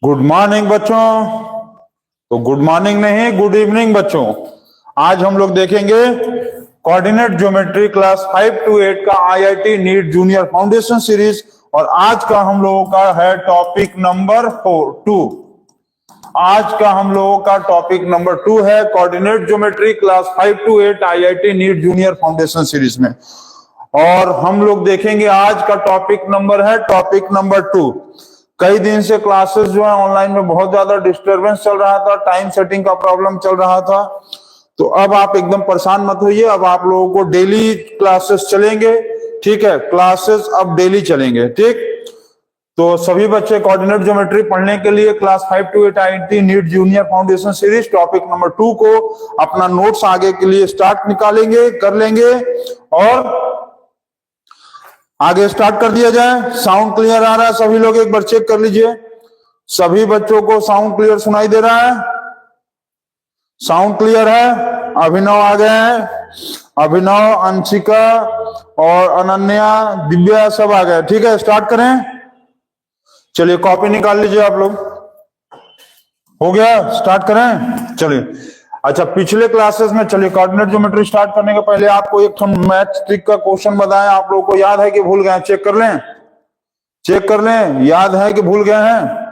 Good morning बच्चों। तो good morning नहीं, गुड इवनिंग बच्चों। आज हम लोग देखेंगे कोऑर्डिनेट ज्योमेट्री क्लास 5 to 8 का IIT NEET junior foundation series. और आज का हम लोगों का है टॉपिक नंबर 2। आज का हम लोगों का टॉपिक नंबर 2 है coordinate geometry class 5 to 8 IIT NEET junior foundation series में। और हम लोग देखेंगे आज का टॉपिक नंबर है टॉपिक नंबर 2। कई दिन से क्लासेस जो है ऑनलाइन में बहुत ज्यादा डिस्टरबेंस चल रहा था, टाइम सेटिंग का प्रॉब्लम चल रहा था। तो अब आप एकदम परेशान मत होइए, अब आप लोगों को डेली क्लासेस चलेंगे। ठीक है, क्लासेस अब डेली चलेंगे। ठीक, तो सभी बच्चे कोऑर्डिनेट ज्योमेट्री पढ़ने के लिए class 5 to 8 IIT NEET junior foundation series topic number 2 को अपना नोट्स आगे के लिए स्टार्ट निकालेंगे, कर लेंगे। और आगे स्टार्ट कर दिया जाए। साउंड क्लियर आ रहा है? सभी लोग एक बार चेक कर लीजिए, सभी बच्चों को साउंड क्लियर सुनाई दे रहा है? साउंड क्लियर है? अभिनव आ गए हैं, अभिनव, अंशिका और अनन्या, दिव्या सब आ गए। ठीक है, स्टार्ट करें। चलिए कॉपी निकाल लीजिए आप लोग। हो गया? स्टार्ट करें, चलिए। अच्छा, पिछले क्लासेस में, चलिए कोऑर्डिनेट ज्योमेट्री स्टार्ट करने के पहले आपको एक मैथ ट्रिक का क्वेश्चन बताया। आप लोगों को याद है कि भूल गए? चेक कर लें, चेक कर लें, याद है कि भूल गए हैं?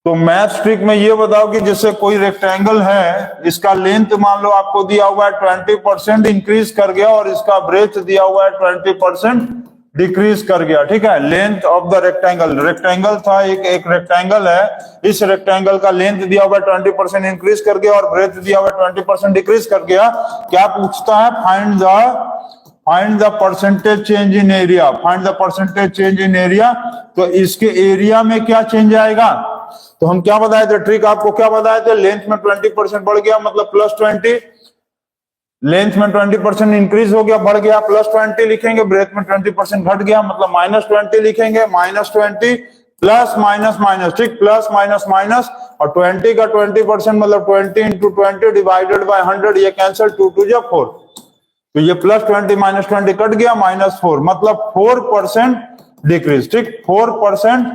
तो मैथ ट्रिक में ये बताओ कि जैसे कोई रेक्टेंगल है, इसका लेंथ मान लो आपको दिया हुआ है 20% इंक्रीज कर गया और इसका ब्रेथ दिया हुआ है 20% डिक्रीज कर गया। ठीक है, length of the rectangle, rectangle था एक रेक्टेंगल है, इस रेक्टेंगल का लेंथ दिया हुआ है 20% इंक्रीज कर गया और ब्रेथ दिया हुआ है 20% डिक्रीज कर गया। क्या पूछता है? Find the percentage change in area, find the percentage change in area. तो इसके एरिया में क्या चेंज आएगा? तो हम क्या बताए थे? ट्रिक आपको क्या बताए थे? लेंथ में 20% बढ़ गया मतलब +20, लेंथ में 20% इंक्रीज हो गया, बढ़ गया, +20 लिखेंगे। ब्रेथ में 20% घट गया मतलब -20 लिखेंगे, -20 प्लस माइनस माइनस। ठीक, प्लस माइनस माइनस, और 20 का 20% मतलब 20 × 20 डिवाइडेड बाय 100, ये कैंसिल, 2 2 जा 4। तो ये +20 -20 कट गया, -4 मतलब 4% डिक्रीज। ठीक, 4%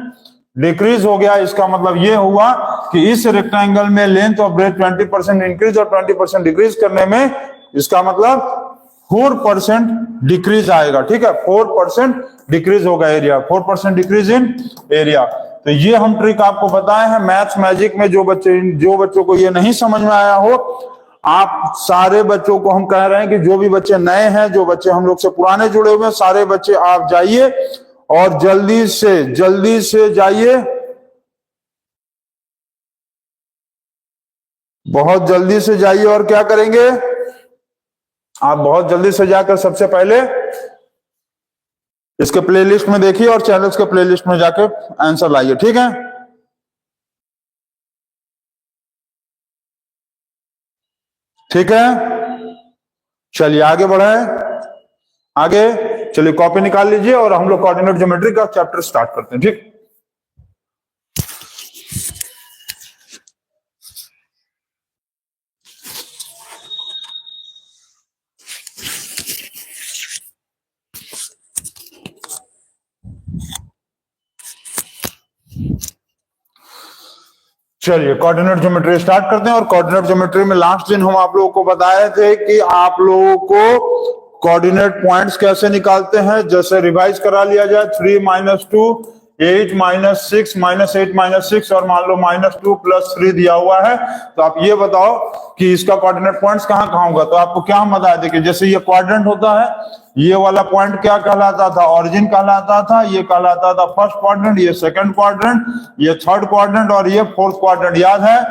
डिक्रीज हो गया। इसका मतलब ये हुआ कि इस रेक्टेंगल में लेंथ और ब्रेथ 20% इंक्रीज और 20% डिक्रीज करने में इसका मतलब 4% डिक्रीज आएगा। ठीक है, 4% डिक्रीज होगा एरिया, 4% डिक्रीज इन एरिया। तो ये हम ट्रिक आपको बताए हैं मैथ्स मैजिक में। जो बच्चों को ये नहीं समझ में आया हो, आप सारे बच्चों को हम कह रहे हैं कि जो भी बच्चे नए हैं, जो बच्चे हम लोग से पुराने जुड़े हुए हैं, सारे बच्चे आप जाइए और जल्दी से जाइए, बहुत जल्दी से जाइए। और क्या करेंगे आप? बहुत जल्दी से जाकर सबसे पहले इसके प्लेलिस्ट में देखिए और चैनल्स के प्लेलिस्ट में जाकर आंसर लाइए। ठीक है, ठीक है, चलिए आगे बढ़े। आगे चलिए, कॉपी निकाल लीजिए और हम लोग कोऑर्डिनेट ज्योमेट्री का चैप्टर स्टार्ट करते हैं। ठीक, चलिए कोऑर्डिनेट ज्योमेट्री स्टार्ट करते हैं। और कोऑर्डिनेट ज्योमेट्री में लास्ट दिन हम आप लोगों को बताए थे कि आप लोगों को कोऑर्डिनेट पॉइंट्स कैसे निकालते हैं। जैसे रिवाइज करा लिया जाए, 3 - 2, 8 - 6 -8 - 6 और मान लो -2 + 3 दिया हुआ है। तो आप ये बताओ कि इसका कोऑर्डिनेट पॉइंट्स कहाँ कहाँ होगा। तो आपको क्या हम बता दें कि जैसे ये क्वाड्रेंट होता है, ये वाला पॉइंट क्या कहलाता था, ओरिजिन कहलाता था, ये कहलाता था फर्स्ट क्वाड्रेंट, ये सेकंड क्वाड्रेंट, ये थर्ड क्वाड्रेंट और ये फोर्थ क्वाड्रेंट। याद है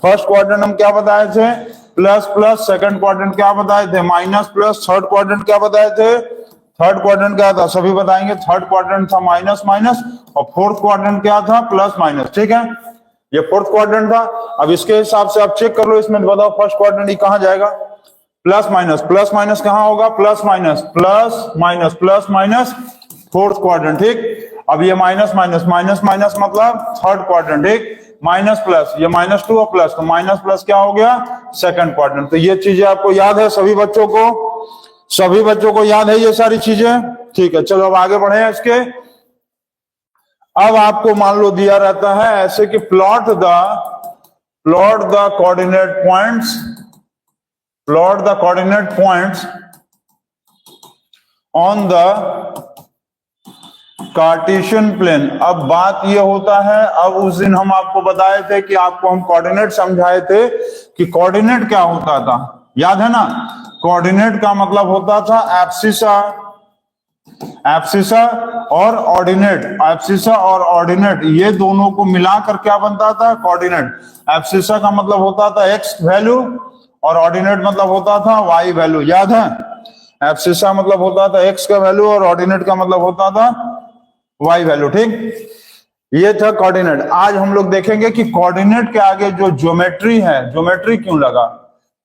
फर्स्ट क्वाड्रेंट हम क्या बताए थे, प्लस प्लस, सेकंड क्वाड्रेंट क्या बताए थे, माइनस प्लस, थर्ड क्वाड्रेंट क्या बताए थे, थर्ड क्वाड्रेंट क्या था, सभी बताएंगे। थर्ड क्वाड्रेंट था माइनस माइनस और फोर्थ क्वाड्रेंट क्या था, प्लस माइनस। ठीक है, ये फोर्थ क्वाड्रेंट था। अब इसके हिसाब से आप चेक कर लो, इसमें बताओ फर्स्ट क्वाड्रेंट कहां जाएगा, प्लस माइनस कहां होगा, प्लस माइनस फोर्थ क्वाड्रेंट। ठीक, अब ये माइनस माइनस मतलब थर्ड क्वाड्रेंट। ठीक, माइनस प्लस, ये -2 और प्लस, तो माइनस प्लस क्या हो गया, सेकंड क्वाड्रेंट। तो ये चीजें आपको याद है सभी बच्चों को याद है ये सारी चीजें। ठीक है, चलो अब आगे बढ़े इसके। अब आपको मान लो दिया रहता है ऐसे कि plot the coordinate points on the Cartesian plane. अब बात ये होता है, अब उस दिन हम आपको बताए थे कि आपको हम कोऑर्डिनेट समझाए थे कि कोऑर्डिनेट क्या होता था, याद है ना। कोऑर्डिनेट का मतलब होता था एब्सिसा और ऑर्डिनेट, ये दोनों को मिलाकर क्या बनता था, कोऑर्डिनेट। एब्सिसा का मतलब होता था एक्स वैल्यू और ऑर्डिनेट मतलब होता था वाई वैल्यू। याद है, एब्सिसा मतलब होता था एक्स का वैल्यू और ऑर्डिनेट का मतलब होता था वाई वैल्यू। ठीक, ये था कोऑर्डिनेट। आज हम लोग देखेंगे कि कोऑर्डिनेट के आगे जो ज्योमेट्री है, ज्योमेट्री क्यों लगा,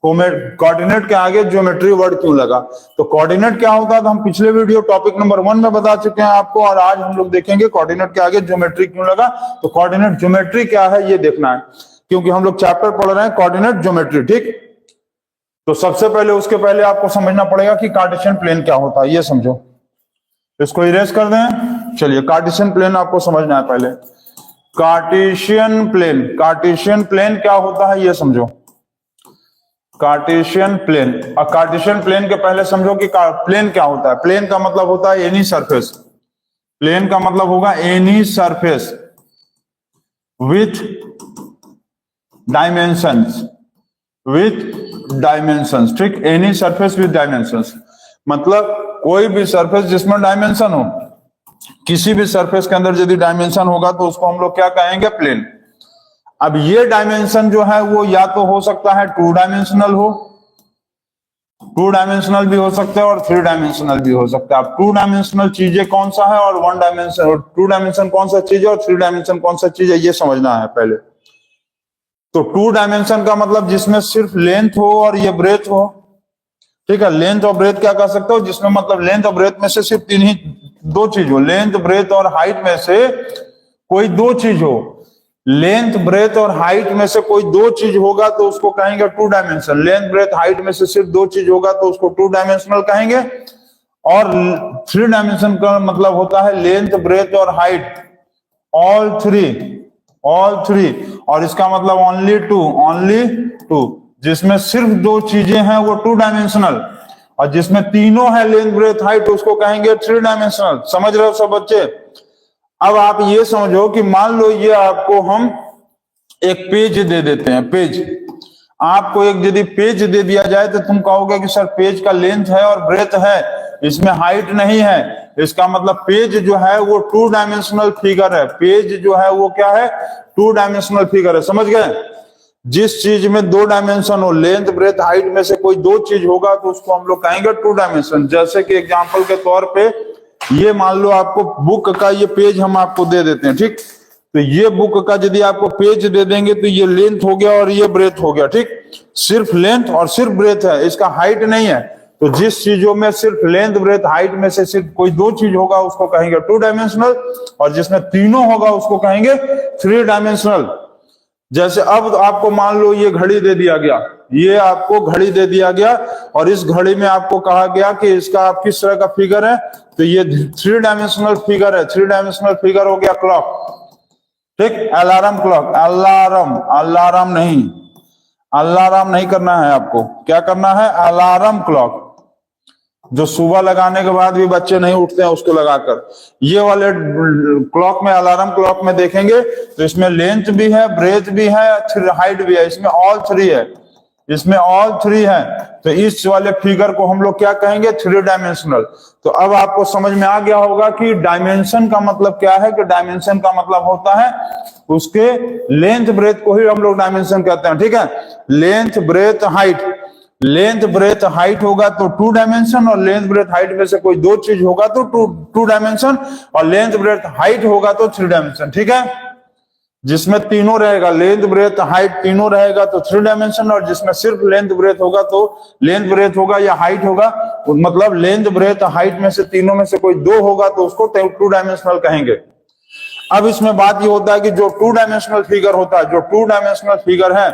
कोऑर्डिनेट के आगे ज्योमेट्री वर्ड क्यों लगा। तो कोऑर्डिनेट क्या होता था हम पिछले वीडियो टॉपिक नंबर 1 में बता चुके हैं आपको, और आज हम लोग देखेंगे कोऑर्डिनेट के आगे ज्योमेट्री क्यों लगा। तो कोऑर्डिनेट ज्योमेट्री क्या है ये देखना है, क्योंकि हम लोग चैप्टर पढ़ रहे हैं कोऑर्डिनेट ज्योमेट्री। ठीक, तो सबसे पहले उसके पहले आपको समझना पड़ेगा कि कार्टेशियन प्लेन क्या होता है, ये समझो। इसको इरेज कर दें। चलिए, कार्टेशियन प्लेन आपको समझना है पहले। कार्टेशियन प्लेन क्या होता है ये समझो। कार्टेशियन प्लेन, और कार्टेशियन प्लेन के पहले समझो कि प्लेन क्या होता है। प्लेन का मतलब होता है एनी सरफेस, प्लेन का मतलब होगा एनी सरफेस विथ डायमेंशंस। ठीक, एनी सरफेस विथ डायमेंशंस मतलब कोई भी सरफेस जिसमें डायमेंशन हो, किसी भी सरफेस के अंदर यदि डायमेंशन होगा तो उसको हम लोग क्या कहेंगे, प्लेन। अब ये डायमेंशन जो है वो या तो हो सकता है 2 डायमेंशनल भी हो सकता है और 3 डायमेंशनल भी हो सकता है। अब 2 डायमेंशनल चीजें कौन सा है और 1 डायमेंशन, और 2 डायमेंशन कौन सा चीज है और 3 डायमेंशन कौन सा चीज है, ये समझना है पहले। तो 2 डायमेंशन का मतलब जिसमें सिर्फ लेंथ हो और ये ब्रेथ हो। ठीक है, लेंथ और ब्रेथ क्या कर सकते हो, जिसमें मतलब लेंथ और ब्रेथ में से सिर्फ 2 चीज हो, लेंथ ब्रेथ और हाइट में से कोई 2 चीज हो। लेंथ ब्रेथ और हाइट में से कोई 2 चीज होगा तो उसको कहेंगे 2 डायमेंशन। लेंथ ब्रेथ हाइट में से सिर्फ 2 चीज होगा तो उसको 2 डायमेंशनल कहेंगे। और 3 डायमेंशन का मतलब होता है लेंथ ब्रेथ और हाइट ऑल थ्री, और इसका मतलब ओनली टू, जिसमें सिर्फ 2 चीजें हैं वो 2 डायमेंशनल, और जिसमें तीनों है लेंथ ब्रेथ हाइट उसको कहेंगे 3 डायमेंशनल। समझ रहे हो सब बच्चे। अब आप ये समझो कि मान लो ये आपको हम एक पेज दे देते हैं, पेज आपको एक यदि पेज दे दिया जाए तो तुम कहोगे कि सर पेज का लेंथ है और ब्रेथ है, इसमें हाइट नहीं है। इसका मतलब पेज जो है वो 2 डायमेंशनल फिगर है। पेज जो है वो क्या है, 2 डायमेंशनल फिगर है। समझ गए, जिस चीज में 2 डायमेंशन हो, लेंथ ब्रेथ हाइट में से कोई 2 चीज होगा तो उसको हम लोग कहेंगे 2 डायमेंशन। जैसे कि एग्जांपल के तौर पे ये मान लो आपको बुक का ये पेज हम आपको दे देते हैं। ठीक, तो ये बुक का यदि आपको पेज दे देंगे तो ये लेंथ हो गया और ये ब्रेथ हो गया। ठीक, सिर्फ लेंथ और सिर्फ ब्रेथ है, इसका हाइट नहीं है। तो जिस चीजों में सिर्फ लेंथ ब्रेथ हाइट में से सिर्फ कोई 2 चीज होगा उसको कहेंगे 2 डायमेंशनल, और जिसमें तीनों होगा उसको कहेंगे 3 डायमेंशनल। जैसे अब आपको मान लो ये घड़ी दे दिया गया, ये आपको घड़ी दे दिया गया और इस घड़ी में आपको कहा गया कि इसका आप किस तरह का फिगर है, तो ये 3 डायमेंशनल फिगर है। 3 डायमेंशनल फिगर हो गया क्लॉक। ठीक, अलार्म क्लॉक, अलार्म, अलार्म नहीं करना है आपको, क्या करना है, अलार्म क्लॉक, जो सुबह लगाने के बाद भी बच्चे नहीं उठते हैं उसको लगाकर। ये वाले क्लॉक में, अलार्म क्लॉक में देखेंगे तो इसमें लेंथ भी है, ब्रेथ भी है, हाइट भी है, इसमें ऑल थ्री है, इसमें ऑल थ्री है। तो इस वाले फिगर को हम लोग क्या कहेंगे, थ्री डायमेंशनल। तो अब आपको समझ में आ गया होगा कि डायमेंशन का मतलब क्या है, कि डायमेंशन का मतलब होता है उसके लेंथ ब्रेथ को ही हम लोग डायमेंशन कहते हैं, ठीक है। Length breadth height, length breadth height होगा तो टू डायमेंशन, और लेंथ ब्रेथ हाइट में से कोई दो चीज होगा तो टू डायमेंशन, और लेंथ ब्रेथ हाइट होगा तो थ्री डायमेंशन, ठीक है। जिसमें तीनों रहेगा, लेंथ ब्रेथ हाइट तीनों रहेगा तो थ्री डायमेंशन, और जिसमें सिर्फ लेंथ ब्रेथ होगा तो लेंथ ब्रेथ होगा या हाइट होगा, मतलब लेंथ ब्रेथ हाइट में से तीनों में से कोई दो होगा तो उसको टू डायमेंशनल कहेंगे। अब इसमें बात ये होता है कि जो टू डायमेंशनल फिगर होता है, जो टू डायमेंशनल फिगर है,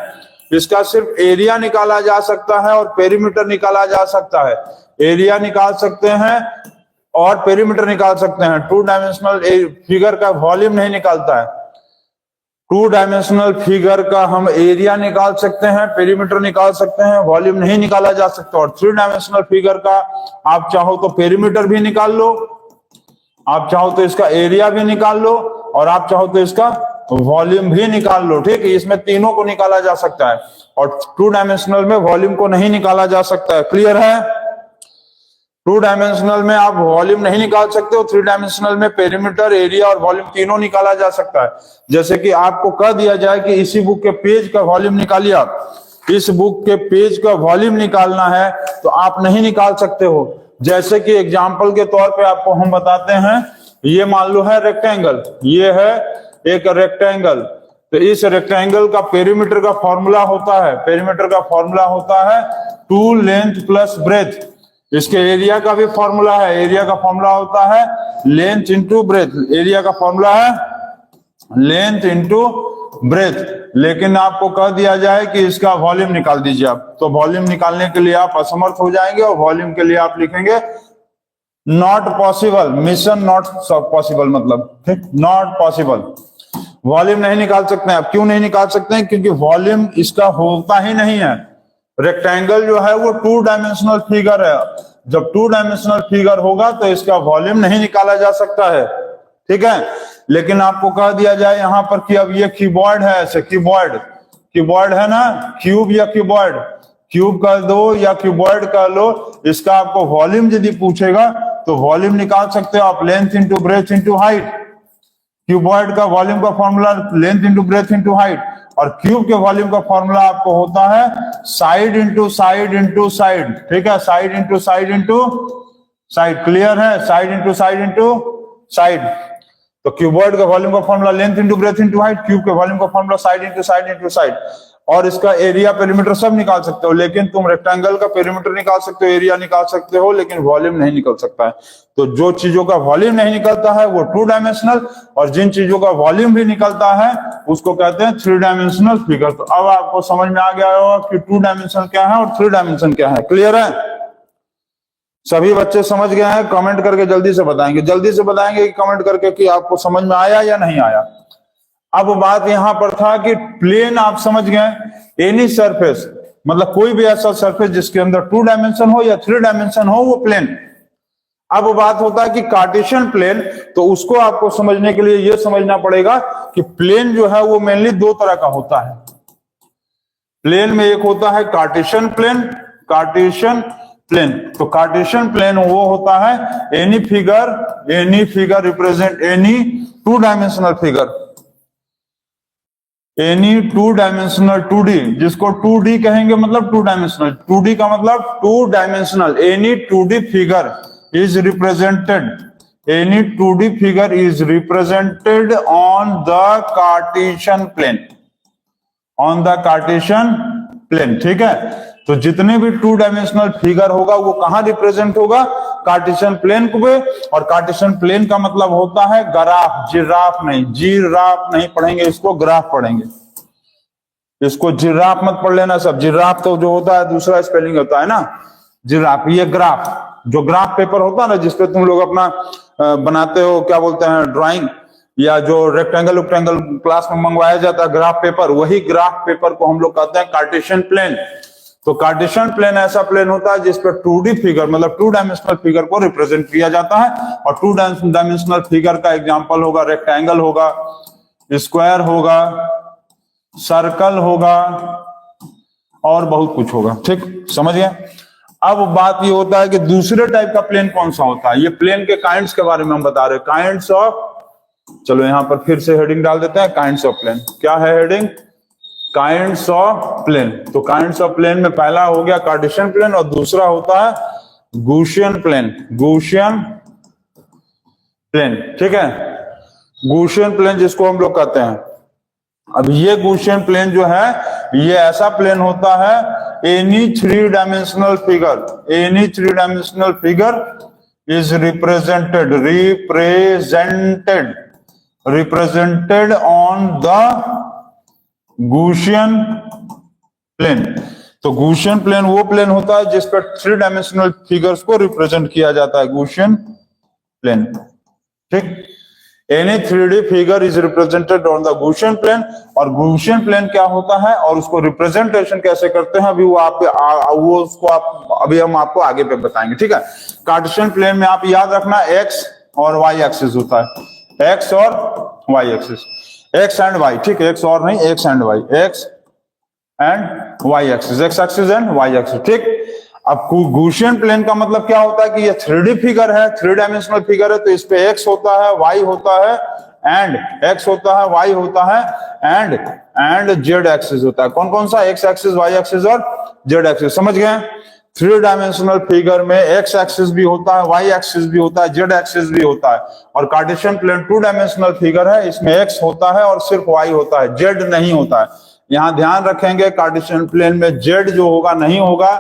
इसका सिर्फ एरिया निकाला जा सकता है और पेरीमीटर निकाला जा सकता है। एरिया निकाल सकते हैं और पेरीमीटर निकाल सकते हैं। टू डायमेंशनल फिगर का वॉल्यूम नहीं निकालता है। टू डायमेंशनल फिगर का हम एरिया निकाल सकते हैं, पेरीमीटर निकाल सकते हैं, वॉल्यूम नहीं निकाला जा सकता। और थ्री डायमेंशनल फिगर का आप चाहो तो पेरीमीटर भी निकाल लो, आप चाहो तो इसका एरिया भी निकाल लो, और आप चाहो तो इसका वॉल्यूम भी निकाल लो, ठीक है। इसमें तीनों को निकाला जा सकता है, और टू डायमेंशनल में वॉल्यूम को नहीं निकाला जा सकता है। क्लियर है? टू डायमेंशनल में आप वॉल्यूम नहीं निकाल सकते हो, थ्री डायमेंशनल में पेरीमीटर, एरिया और वॉल्यूम तीनों निकाला जा सकता है। जैसे कि आपको कह दिया जाए कि इसी बुक के पेज का वॉल्यूम निकालिए, आप इस बुक के पेज का वॉल्यूम निकालना है तो आप नहीं निकाल सकते हो। जैसे कि एग्जाम्पल के तौर पे आपको हम बताते हैं, ये मान लो है रेक्टेंगल, ये है एक रेक्टेंगल, तो इस रेक्टेंगल का पेरीमीटर का फॉर्मूला होता है, पेरीमीटर का फॉर्मूला होता है टू लेंथ प्लस ब्रेथ। इसके एरिया का भी फॉर्मूला है, एरिया का फॉर्मूला होता है लेंथ इंटू ब्रेथ। एरिया का फॉर्मूला है लेंथ इंटू ब्रेथ। लेकिन आपको कह दिया जाए कि इसका वॉल्यूम निकाल दीजिए आप, तो वॉल्यूम निकालने के लिए आप असमर्थ हो जाएंगे, और वॉल्यूम के लिए आप लिखेंगे not possible, mission not possible, मतलब ठीक, नॉट पॉसिबल। वॉल्यूम नहीं निकाल सकते हैं आप। क्यों नहीं निकाल सकते हैं? क्योंकि वॉल्यूम इसका होता ही नहीं है। रेक्टेंगल जो है वो टू डायमेंशनल फिगर है। जब टू डायमेंशनल फिगर होगा तो इसका वॉल्यूम नहीं निकाला जा सकता है, ठीक है। लेकिन आपको कह दिया जाए यहाँ पर कि अब ये कीबोर्ड है, ऐसे कीबोर्ड, कीबोर्ड है ना, क्यूब या कीबोर्ड, क्यूब कर दो या कीबोर्ड कर लो, इसका आपको वॉल्यूम यदि पूछेगा तो वॉल्यूम निकाल सकते हो आप, length into breadth into height. Cuboid का वॉल्यूम का formula length into breadth into height, और क्यूब के वॉल्यूम का फॉर्मूला आपको होता है side into side into side, ठीक है, side into side into side. Clear है? Side into side into side. तो क्यूबॉइड का वॉल्यूम का formula length into breadth into height, cube के वॉल्यूम का formula side into side into side. और इसका एरिया पेरीमीटर सब निकाल सकते हो, लेकिन तुम रेक्टेंगल का पेरीमीटर निकाल सकते हो, एरिया निकाल सकते हो, लेकिन वॉल्यूम नहीं निकल सकता है। तो जो चीजों का वॉल्यूम नहीं निकलता है वो टू डायमेंशनल, और जिन चीजों का वॉल्यूम भी निकलता है उसको कहते हैं थ्री डायमेंशनल फिगर। तो अब आपको समझ में आ गया होगा कि टू डायमेंशन क्या है और थ्री डायमेंशन क्या है। क्लियर है? सभी बच्चे समझ गए हैं? कमेंट करके जल्दी से बताएंगे, जल्दी से बताएंगे कमेंट करके कि आपको समझ में आया या नहीं आया। अब बात यहां पर था कि प्लेन आप समझ गए, एनी सरफेस, मतलब कोई भी ऐसा सरफेस जिसके अंदर टू डायमेंशन हो या थ्री डायमेंशन हो वो प्लेन। अब बात होता है कि कार्टेशियन प्लेन, तो उसको आपको समझने के लिए यह समझना पड़ेगा कि प्लेन जो है वो मेनली दो तरह का होता है। प्लेन में एक होता है कार्टेशियन प्लेन, कार्टेशियन प्लेन। तो कार्टेशियन प्लेन वो होता है any figure represent any two dimensional figure, any two dimensional 2D, जिसको 2D कहेंगे, मतलब टू डायमेंशनल। 2D का मतलब two dimensional, any 2D figure is represented, any 2D figure is represented on the Cartesian plane, on the Cartesian plane, ठीक है। तो जितने भी टू डायमेंशनल फिगर होगा वो कहां रिप्रेजेंट होगा? कार्टेशियन प्लेन पे। और कार्टेशियन प्लेन का मतलब होता है ग्राफ, जिराफ नहीं, जिराफ नहीं पढ़ेंगे, इसको ग्राफ पढ़ेंगे। इसको जिराफ मत पढ़ लेना सब, जिराफ तो जो होता है दूसरा स्पेलिंग होता है ना, जिराफ। ये ग्राफ, जो ग्राफ पेपर होता है ना जिसपे तुम लोग अपना बनाते हो, क्या बोलते हैं, ड्राइंग, या जो रेक्टेंगल क्लास में मंगवाया जाता है ग्राफ पेपर, वही ग्राफ पेपर को हम लोग कहते हैं कार्टेशियन प्लेन। तो कार्टेशियन प्लेन ऐसा प्लेन होता है जिस पर 2D फिगर मतलब 2 डायमेंशनल फिगर को रिप्रेजेंट किया जाता है। और 2 डायमेंशनल फिगर का एग्जांपल होगा रेक्टेंगल होगा, स्क्वायर होगा, सर्कल होगा और बहुत कुछ होगा। ठीक, समझ गए। अब बात ये होता है कि दूसरे टाइप का प्लेन कौन सा होता है। ये प्लेन के काइंड्स के बारे में हम बता रहे हैं, काइंड्स ऑफ। चलो यहां पर फिर से हेडिंग डाल देते हैं, काइंड्स ऑफ प्लेन। क्या है हेडिंग? Kinds of plane. तो काइंड्स ऑफ प्लेन में पहला हो गया कार्टेशियन प्लेन और दूसरा होता है गूशियन प्लेन। गूशियन प्लेन, ठीक है, गूशियन प्लेन जिसको हम लोग कहते हैं। अब ये गूशियन प्लेन जो है ये ऐसा प्लेन होता है, any 3 dimensional figure is represented on the Gaussian plane. तो गूशियन प्लेन वो प्लेन होता है जिस पर 3 डायमेंशनल फिगर्स को रिप्रेजेंट किया जाता है, गूशियन प्लेन। ठीक, any 3D figure is represented on the Gaussian plane. और गूशियन प्लेन क्या होता है और उसको रिप्रेजेंटेशन कैसे करते हैं अभी अभी हम आपको आगे पे बताएंगे। ठीक है, कार्टेशियन प्लेन में आप याद रखना एक्स और वाई एक्सिस होता है, एक्स और Y axis, X and Y. ठीक है, एक्स और नहीं, X and Y, X and Y axis, X axis and Y axis. ठीक, अब गूशियन प्लेन का मतलब क्या होता है कि ये 3D फिगर है, 3 डायमेंशनल फिगर है, तो इस पे एक्स होता है, वाई होता है एंड एक्स होता है, वाई होता है एंड जेड एक्सिस होता है। कौन कौन सा? एक्स एक्सिस, वाई एक्सिस और जेड एक्सिस। समझ गए? 3 डायमेंशनल फिगर में एक्स एक्सिस भी होता है, वाई एक्सिस भी होता है, जेड एक्सिस भी होता है। और कार्टेशियन प्लेन 2 डायमेंशनल फिगर है, इसमें एक्स होता है और सिर्फ वाई होता है, जेड नहीं होता है। यहां ध्यान रखेंगे कार्टेशियन प्लेन में जेड जो होगा नहीं होगा,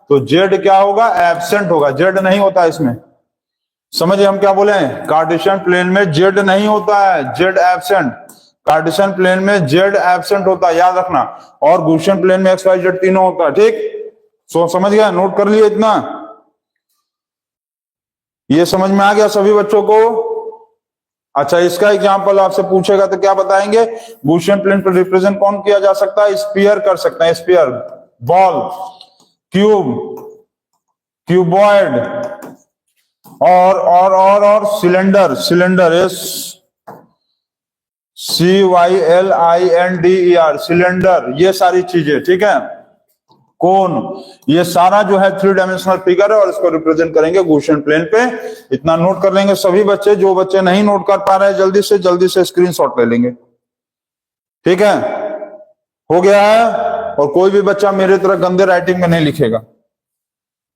तो जेड क्या होगा? एब्सेंट होगा, जेड नहीं होता इसमें। समझिए हम क्या बोले हैं? कार्टेशियन प्लेन में जेड नहीं होता है, जेड एब्सेंट। कार्टेशियन प्लेन में जेड एब्सेंट होता है, याद रखना। और गूशियन प्लेन में एक्स वाई जेड तीनों होता है। ठीक, सो समझ गया, नोट कर लिए इतना? ये समझ में आ गया सभी बच्चों को? अच्छा, इसका एग्जांपल आपसे पूछेगा तो क्या बताएंगे? गूशियन प्लेन पर रिप्रेजेंट कौन किया जा सकता है? स्फीयर कर सकते हैं, स्फीयर, बॉल, क्यूब, क्यूबॉइड और सिलेंडर, SCYLINDER, सिलेंडर, ये सारी चीजें। ठीक है, कोन, ये सारा जो है 3 डायमेंशनल फिगर है और इसको रिप्रेजेंट करेंगे गूशियन प्लेन पे। इतना नोट कर लेंगे सभी बच्चे। जो बच्चे नहीं नोट कर पा रहे हैं जल्दी से स्क्रीनशॉट ले लेंगे। ठीक है, हो गया है। और कोई भी बच्चा मेरे तरह गंदे राइटिंग में नहीं लिखेगा,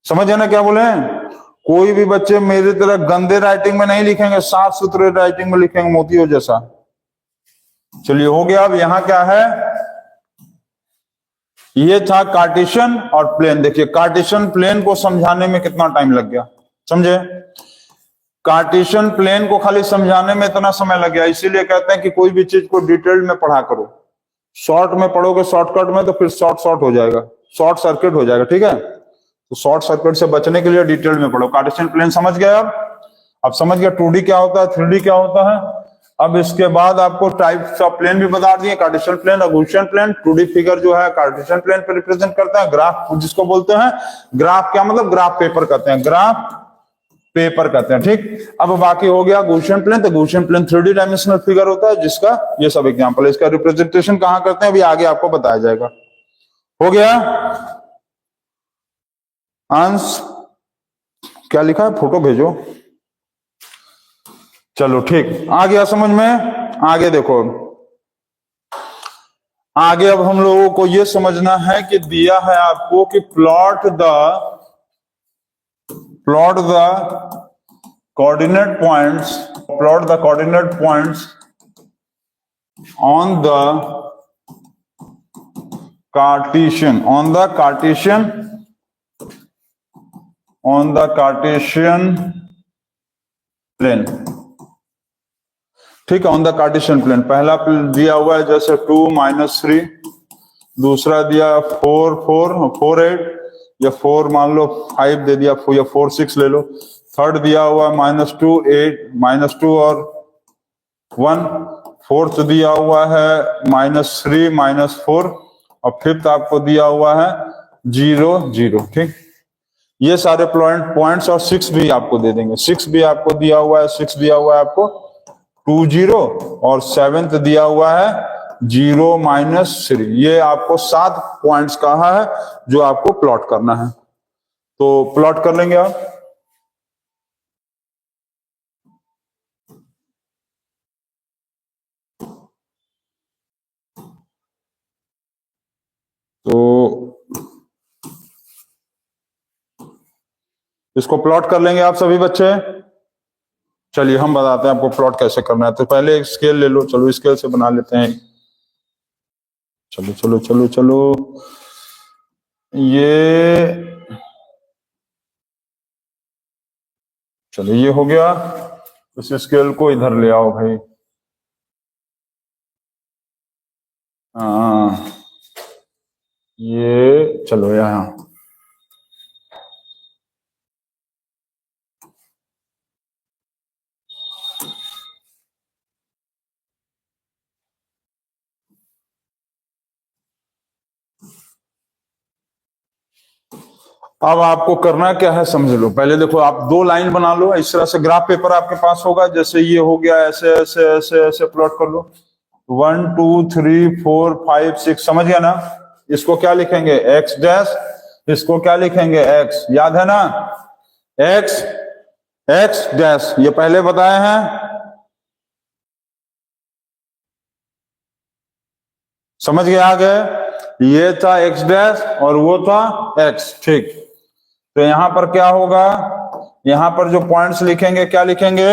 समझ है ना क्या बोले? कोई भी बच्चे मेरी तरह गंदे राइटिंग में नहीं लिखेंगे, साफ सुथरे राइटिंग में लिखेंगे, मोतियों जैसा। चलिए, हो गया। अब यहां क्या है? ये था कार्टेशियन और प्लेन। देखिए, कार्टेशियन प्लेन को समझाने में कितना टाइम लग गया, समझे? कार्टेशियन प्लेन को खाली समझाने में इतना समय लग गया, इसीलिए कहते हैं कि कोई भी चीज को डिटेल में पढ़ा करो। शॉर्ट में पढ़ोगे, शॉर्टकट में, तो फिर शॉर्ट हो जाएगा, शॉर्ट सर्किट हो जाएगा। ठीक है, तो शॉर्ट सर्किट से बचने के लिए डिटेल में पढ़ो। कार्टेशियन प्लेन समझ गए? अब समझ गया 2D क्या होता है, 3D क्या होता है। अब इसके बाद आपको टाइप्स ऑफ प्लेन भी बता दिए, कार्टेशियन प्लेन और गूशियन प्लेन। 2D फिगर जो है कार्टेशियन प्लेन पे रिप्रेजेंट करता है, ग्राफ जिसको बोलते हैं। ग्राफ क्या मतलब? ग्राफ पेपर कहते हैं, ग्राफ पेपर कहते हैं। ठीक, अब बाकी हो गया गूशियन प्लेन। तो Gaussian plane 3D dimensional figure होता है जिसका ये सब एग्जांपल है। इसका रिप्रेजेंटेशन कहां करते हैं अभी आगे आपको बताया जाएगा। हो गया? अंश क्या लिखा है? फोटो भेजो। चलो ठीक, आ गया समझ में? आगे देखो, आगे अब हम लोगों को ये समझना है कि दिया है आपको कि plot the coordinate points on the Cartesian plane. ठीक है, ऑन द कार्टेशियन प्लेन। पहला दिया हुआ है जैसे 2 -3, दूसरा दिया 4 4 8, या 4 मान लो 5 दे दिया, या 4 6 ले लो। थर्ड दिया हुआ -2 8, -2 और 1, फोर्थ दिया हुआ है -3 -4 और फिफ्थ आपको दिया हुआ है 0 0। ठीक, ये सारे पॉइंट्स और 6 भी आपको दे देंगे। 6 भी आपको दिया हुआ है, 6 दिया हुआ है आपको 2 0 और 7th दिया हुआ है 0 -3। ये आपको 7 पॉइंट्स कहा है जो आपको प्लॉट करना है, तो प्लॉट कर लेंगे आप। तो इसको प्लॉट कर लेंगे आप सभी बच्चे। चलिए हम बताते हैं आपको प्लॉट कैसे करना है। तो पहले एक स्केल ले लो, चलो स्केल से बना लेते हैं। चलो चलो चलो चलो, ये चलो ये हो गया। इस स्केल को इधर ले आओ भाई। हाँ, ये चलो यहाँ। अब आपको करना क्या है समझ लो। पहले देखो, आप 2 लाइन बना लो। इस तरह से ग्राफ पेपर आपके पास होगा, जैसे ये हो गया, ऐसे ऐसे ऐसे ऐसे प्लॉट कर लो। 1 2 3 4 5 6, समझ गया ना। इसको क्या लिखेंगे, एक्स डैश। इसको क्या लिखेंगे, एक्स। याद है ना, एक्स एक्स डैश, ये पहले बताए हैं। समझ गए, आ गए। ये था एक्स डैश और वो था एक्स। ठीक, तो यहां पर क्या होगा, यहां पर जो पॉइंट्स लिखेंगे, क्या लिखेंगे,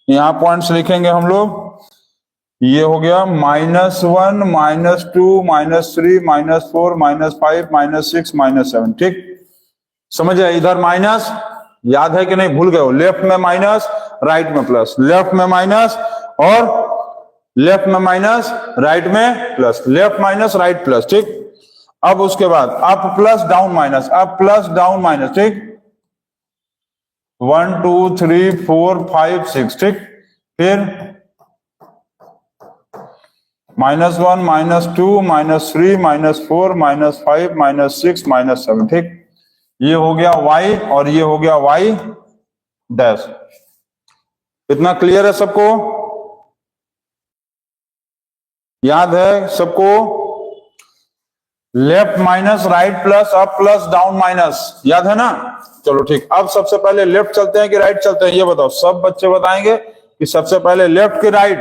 यहां पॉइंट्स लिखेंगे हम लोग। ये हो गया -1 -2 -3 -4 -5 -6 -7। ठीक, समझ आए। इधर माइनस, याद है कि नहीं, भूल गए हो। लेफ्ट में माइनस, राइट में प्लस, लेफ्ट में माइनस और लेफ्ट में माइनस, राइट में plus, left minus right plus. ठीक, अब उसके बाद up plus down minus, up plus down minus. ठीक, 1 2 3 4 5 6। ठीक, फिर -1 -2 -3 -4 -5 -6 -7। ठीक, ये हो गया y और ये हो गया y डैश। इतना क्लियर है सबको, याद है सबको। Left minus, right plus, up plus, down minus, याद है ना। चलो ठीक, अब सबसे पहले लेफ्ट चलते हैं कि राइट चलते हैं, ये बताओ। सब बच्चे बताएंगे कि सबसे पहले लेफ्ट कि राइट।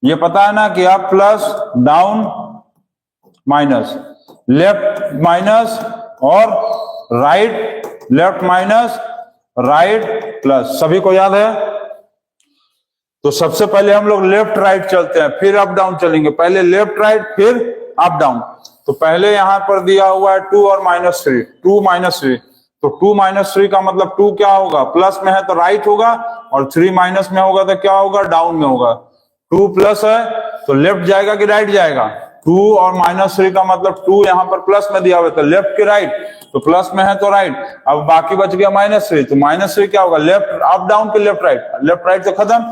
ये पता है ना कि up plus down minus, left minus और right, left minus right plus, सभी को याद है। तो सबसे पहले हम लोग लेफ्ट राइट चलते हैं, फिर अप डाउन चलेंगे। पहले लेफ्ट राइट फिर अप डाउन। तो पहले यहां पर दिया हुआ है 2 और -3, 2 -3। तो 2 -3 का मतलब 2 क्या होगा, प्लस में है तो राइट होगा, और 3 माइनस में होगा तो क्या होगा, डाउन में होगा। 2 प्लस है तो लेफ्ट जाएगा कि राइट जाएगा। 2 और -3 का मतलब 2 यहां पर प्लस में दिया हुआ है तो लेफ्ट के राइट, तो प्लस में है तो राइट। अब बाकी बच गया -3, तो -3 क्या होगा, लेफ्ट अप डाउन के लेफ्ट राइट, लेफ्ट राइट तो खत्म।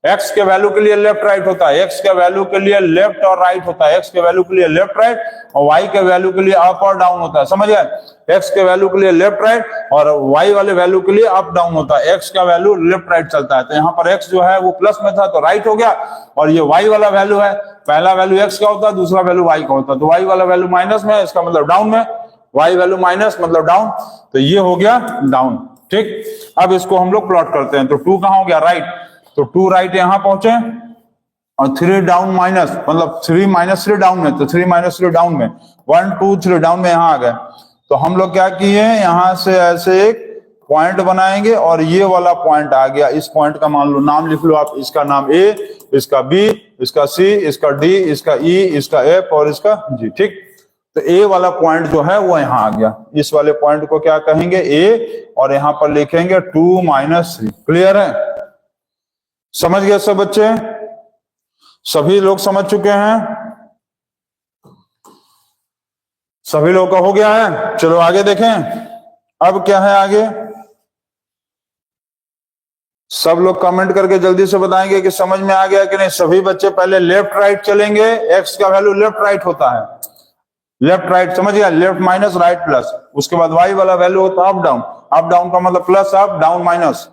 एक्स के वैल्यू के लिए लेफ्ट राइट होता है, एक्स के वैल्यू के लिए लेफ्ट और राइट होता है, एक्स के वैल्यू के लिए लेफ्ट राइट, और वाई के वैल्यू के लिए अप और डाउन होता है। समझ गए, एक्स के वैल्यू के लिए लेफ्ट राइट और वाई वाले वैल्यू के लिए अप डाउन होता है। एक्स का वैल्यू लेफ्ट राइट चलता है, तो यहाँ पर एक्स जो है वो प्लस में था तो राइट हो गया, और ये वाई वाला वैल्यू है, पहला वैल्यू एक्स का होता है, दूसरा वैल्यू वाई का होता है। तो वाई वाला वैल्यू माइनस में है, इसका मतलब डाउन में, वाई वैल्यू माइनस मतलब डाउन, तो ये हो गया डाउन। ठीक, अब इसको हम लोग प्लॉट करते हैं। तो 2 कहां हो गया, राइट, तो 2 राइट यहां पहुंचे, और 3 डाउन माइनस, मतलब 3 -3 डाउन में, तो 3 -3 डाउन में, 1 2 3 डाउन में यहां आ गए। तो हम लोग क्या किए, यहां से ऐसे एक पॉइंट बनाएंगे, और ये वाला पॉइंट आ गया। इस पॉइंट का मान लो नाम लिख लो आप, इसका नाम ए, इसका बी, इसका सी, इसका डी, इसका ई, इसका एफ और इसका जी। ठीक, तो ए वाला पॉइंट जो है वो यहां आ गया। इस वाले पॉइंट को क्या कहेंगे, ए, और यहां पर लिखेंगे 2 -3। क्लियर है, समझ गए सब बच्चे, सभी लोग समझ चुके हैं, सभी लोग का हो गया है। चलो आगे देखें, अब क्या है आगे। सब लोग कमेंट करके जल्दी से बताएंगे कि समझ में आ गया कि नहीं। सभी बच्चे पहले लेफ्ट राइट चलेंगे, एक्स का वैल्यू लेफ्ट राइट होता है, लेफ्ट राइट समझ गया, लेफ्ट माइनस राइट प्लस। उसके बाद वाई वाला वैल्यू होता है अप डाउन का मतलब प्लस अप डाउन माइनस।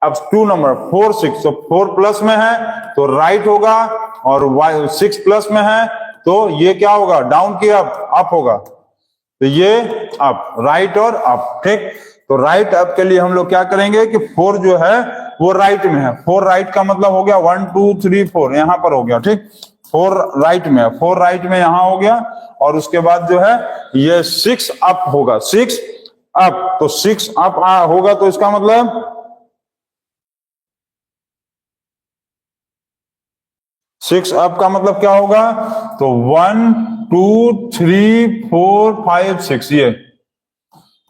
अब 2 नंबर 4 6, तो 4 प्लस में है तो राइट होगा, और वाई 6 प्लस में है तो ये क्या होगा, डाउन की अप होगा, तो ये अप, राइट और अप। ठीक, तो राइट अप के लिए हम लोग क्या करेंगे कि 4 जो है वो राइट में है, 4 राइट का मतलब हो गया 1 2 3 4 यहां पर हो गया। ठीक, 4 राइट में है, 4 राइट में यहां हो गया, और उसके बाद जो है ये 6 अप होगा, 6 अप, तो 6 अप होगा, तो इसका मतलब 6 अप का मतलब क्या होगा, तो 1 2 3 4 5 6,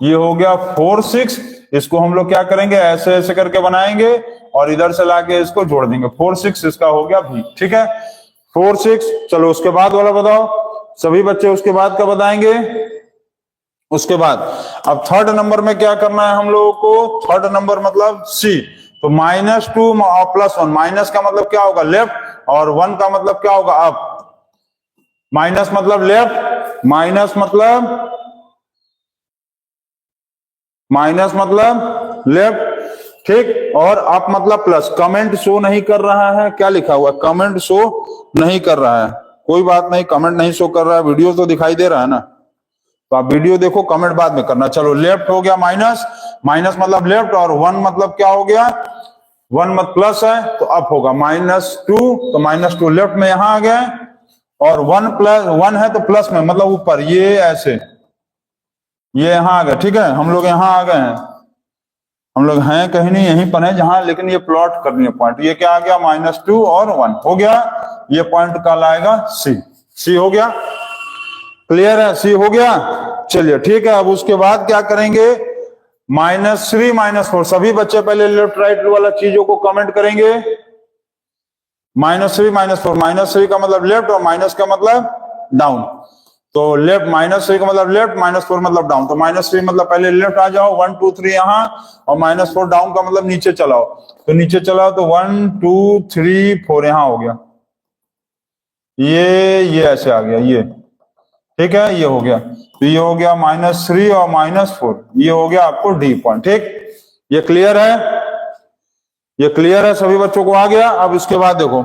ये हो गया 4 6। इसको हम लोग क्या करेंगे, ऐसे ऐसे करके बनाएंगे और इधर से लाके इसको जोड़ देंगे, 4 6 इसका हो गया भी। ठीक है, 4 6। चलो उसके बाद वाला बताओ, सभी बच्चे उसके बाद का बताएंगे। उसके बाद अब थर्ड नंबर में क्या करना है हम लोगों को, थर्ड नंबर मतलब सी, तो -2 प्लस 1, माइनस का मतलब क्या होगा लेफ्ट, और 1 का मतलब क्या होगा अप। माइनस मतलब लेफ्ट, माइनस मतलब लेफ्ट। ठीक, और अप मतलब प्लस। कमेंट शो नहीं कर रहा है, क्या लिखा हुआ, कमेंट शो नहीं कर रहा है, कोई बात नहीं, कमेंट नहीं शो कर रहा है, वीडियो तो दिखाई दे रहा है ना, तो आप वीडियो देखो, कमेंट बाद में करना। चलो लेफ्ट हो गया माइनस, माइनस मतलब लेफ्ट, और 1 मतलब क्या हो गया, 1 मत प्लस है तो अप होगा, -2, तो -2 लेफ्ट में यहां आ गया, और 1 प्लस 1 है तो प्लस में मतलब ऊपर, ये ऐसे, ये यहां आ गया। ठीक है, हम लोग यहां आ गए हैं, हम लोग हैं कहीं नहीं, यहीं पर है जहां, लेकिन ये प्लॉट करनी है पॉइंट। ये क्या आ गया, -2 और 1 हो गया, ये पॉइंट कहलाएगा सी। सी हो गया, क्लियर है, सी हो गया। चलिए ठीक है, अब उसके बाद क्या करेंगे, -3 -4, सभी बच्चे पहले लेफ्ट राइट वाला चीजों को कमेंट करेंगे। -3 -4, -3 का मतलब लेफ्ट और माइनस का मतलब डाउन, तो लेफ्ट, -3 का मतलब लेफ्ट, -4 मतलब डाउन, तो -3 मतलब पहले लेफ्ट आ जाओ, 1 2 3 यहां, और -4 डाउन का मतलब नीचे चलाओ, तो नीचे चलाओ तो 1 2 3 4 यहां हो गया, ये ऐसे आ गया, ये ठीक है, ये हो गया, तो ये हो गया -3 और -4, ये हो गया आपको डी पॉइंट। ठीक, ये क्लियर है, ये क्लियर है, सभी बच्चों को आ गया। अब इसके बाद देखो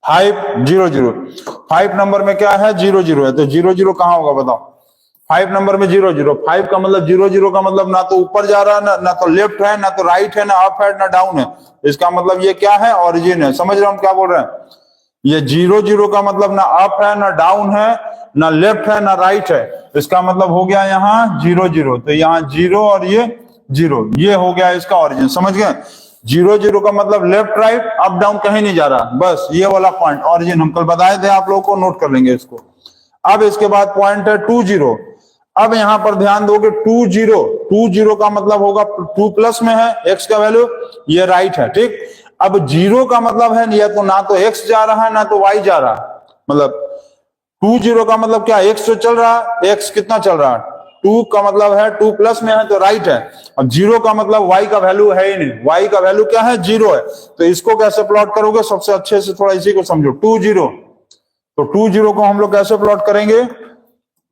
5 0 0, 5 नंबर में क्या है, 0 0 है, तो 0 0 कहां होगा बताओ, 5 नंबर में 0 0, 5 का मतलब 0 0 का मतलब ना तो ऊपर जा रहा है, ना तो लेफ्ट है, ना तो राइट है, ना अप है, ना डाउन है, इसका मतलब ये क्या है, ओरिजिन है। समझ रहे हो हम क्या बोल रहे हैं, ये 0 0 का मतलब ना अप है, ना डाउन है, ना लेफ्ट है, ना राइट है, इसका मतलब हो गया यहाँ 0 0, तो यहाँ 0 और ये 0, ये हो गया इसका ओरिजिन। समझ गए, 0 0 का मतलब लेफ्ट राइट अप डाउन कहीं नहीं जा रहा, बस ये वाला पॉइंट ओरिजिन हम कल बताए थे, आप लोगों को नोट कर लेंगे इसको। अब इसके बाद पॉइंट है 2 0, अब यहां पर ध्यान दोगे 2 0, 2 0 का मतलब होगा 2 प्लस में है, एक्स का वैल्यू, ये राइट है। ठीक, अब 0 का मतलब है या तो ना तो एक्स जा रहा है ना तो वाई जा रहा है, मतलब 2 0 का मतलब क्या, एक्स तो चल रहा है, एक्स कितना चल रहा है 2 का मतलब है 2 प्लस में है तो राइट है, अब 0 का मतलब y का वैल्यू है ही नहीं, y का वैल्यू क्या है 0 है, तो इसको कैसे प्लॉट करोगे, सबसे अच्छे से थोड़ा इसी को समझो। 2 0, तो 2 0 को हम लोग कैसे प्लॉट करेंगे,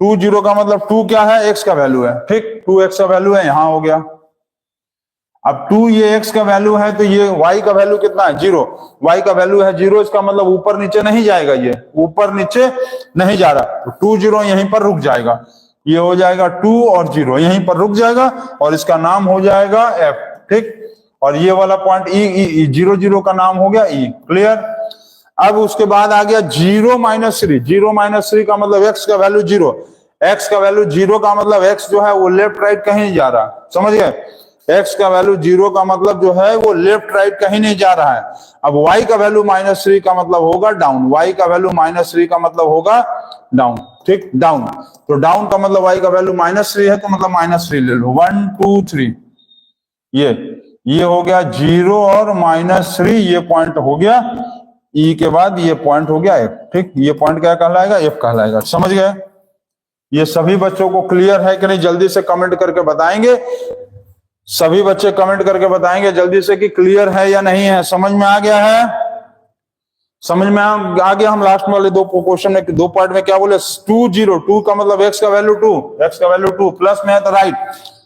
2 0 का मतलब 2 क्या है, x का वैल्यू है। ठीक, 2 x का वैल्यू है, यहां हो गया। अब 2 ये x का वैल्यू है तो ये y का वैल्यू कितना है 0, y का वैल्यू है 0, इसका मतलब ऊपर नीचे नहीं जाएगा, ये ऊपर नीचे नहीं जा रहा, तो 2 0 यहीं पर रुक जाएगा, ये हो जाएगा 2 और 0 यहीं पर रुक जाएगा, और इसका नाम हो जाएगा f। ठीक, और ये वाला पॉइंट e 0 0 का नाम हो गया e। क्लियर, अब उसके बाद आ गया 0 -3, 0 -3 का मतलब x का वैल्यू 0, x का वैल्यू 0 का मतलब x जो है वो लेफ्ट राइट कहीं नहीं जा रहा। समझ गए, x का वैल्यू 0 का मतलब जो है वो लेफ्ट राइट कहीं नहीं जा रहा है। अब y का वैल्यू -3 का मतलब होगा डाउन, y का वैल्यू -3 का मतलब होगा डाउन। ठीक, डाउन, तो डाउन का मतलब y का वैल्यू -3 है तो मतलब -3 ले लो, 1 2 3, ये हो गया 0 और -3, ये पॉइंट हो गया e के बाद ये पॉइंट हो गया f। ठीक, ये पॉइंट क्या कहलाएगा, f कहलाएगा। समझ गए, ये सभी बच्चों को क्लियर है कि नहीं, जल्दी से कमेंट करके बताएंगे। सभी बच्चे कमेंट करके बताएंगे जल्दी से कि क्लियर है या नहीं है, समझ में आ गया है? समझ में आ गया? हम लास्ट वाले दो क्वेश्चन में, दो पार्ट में क्या बोले, 2 0, 2 का मतलब x का वैल्यू 2, x का वैल्यू 2 प्लस में है तो राइट,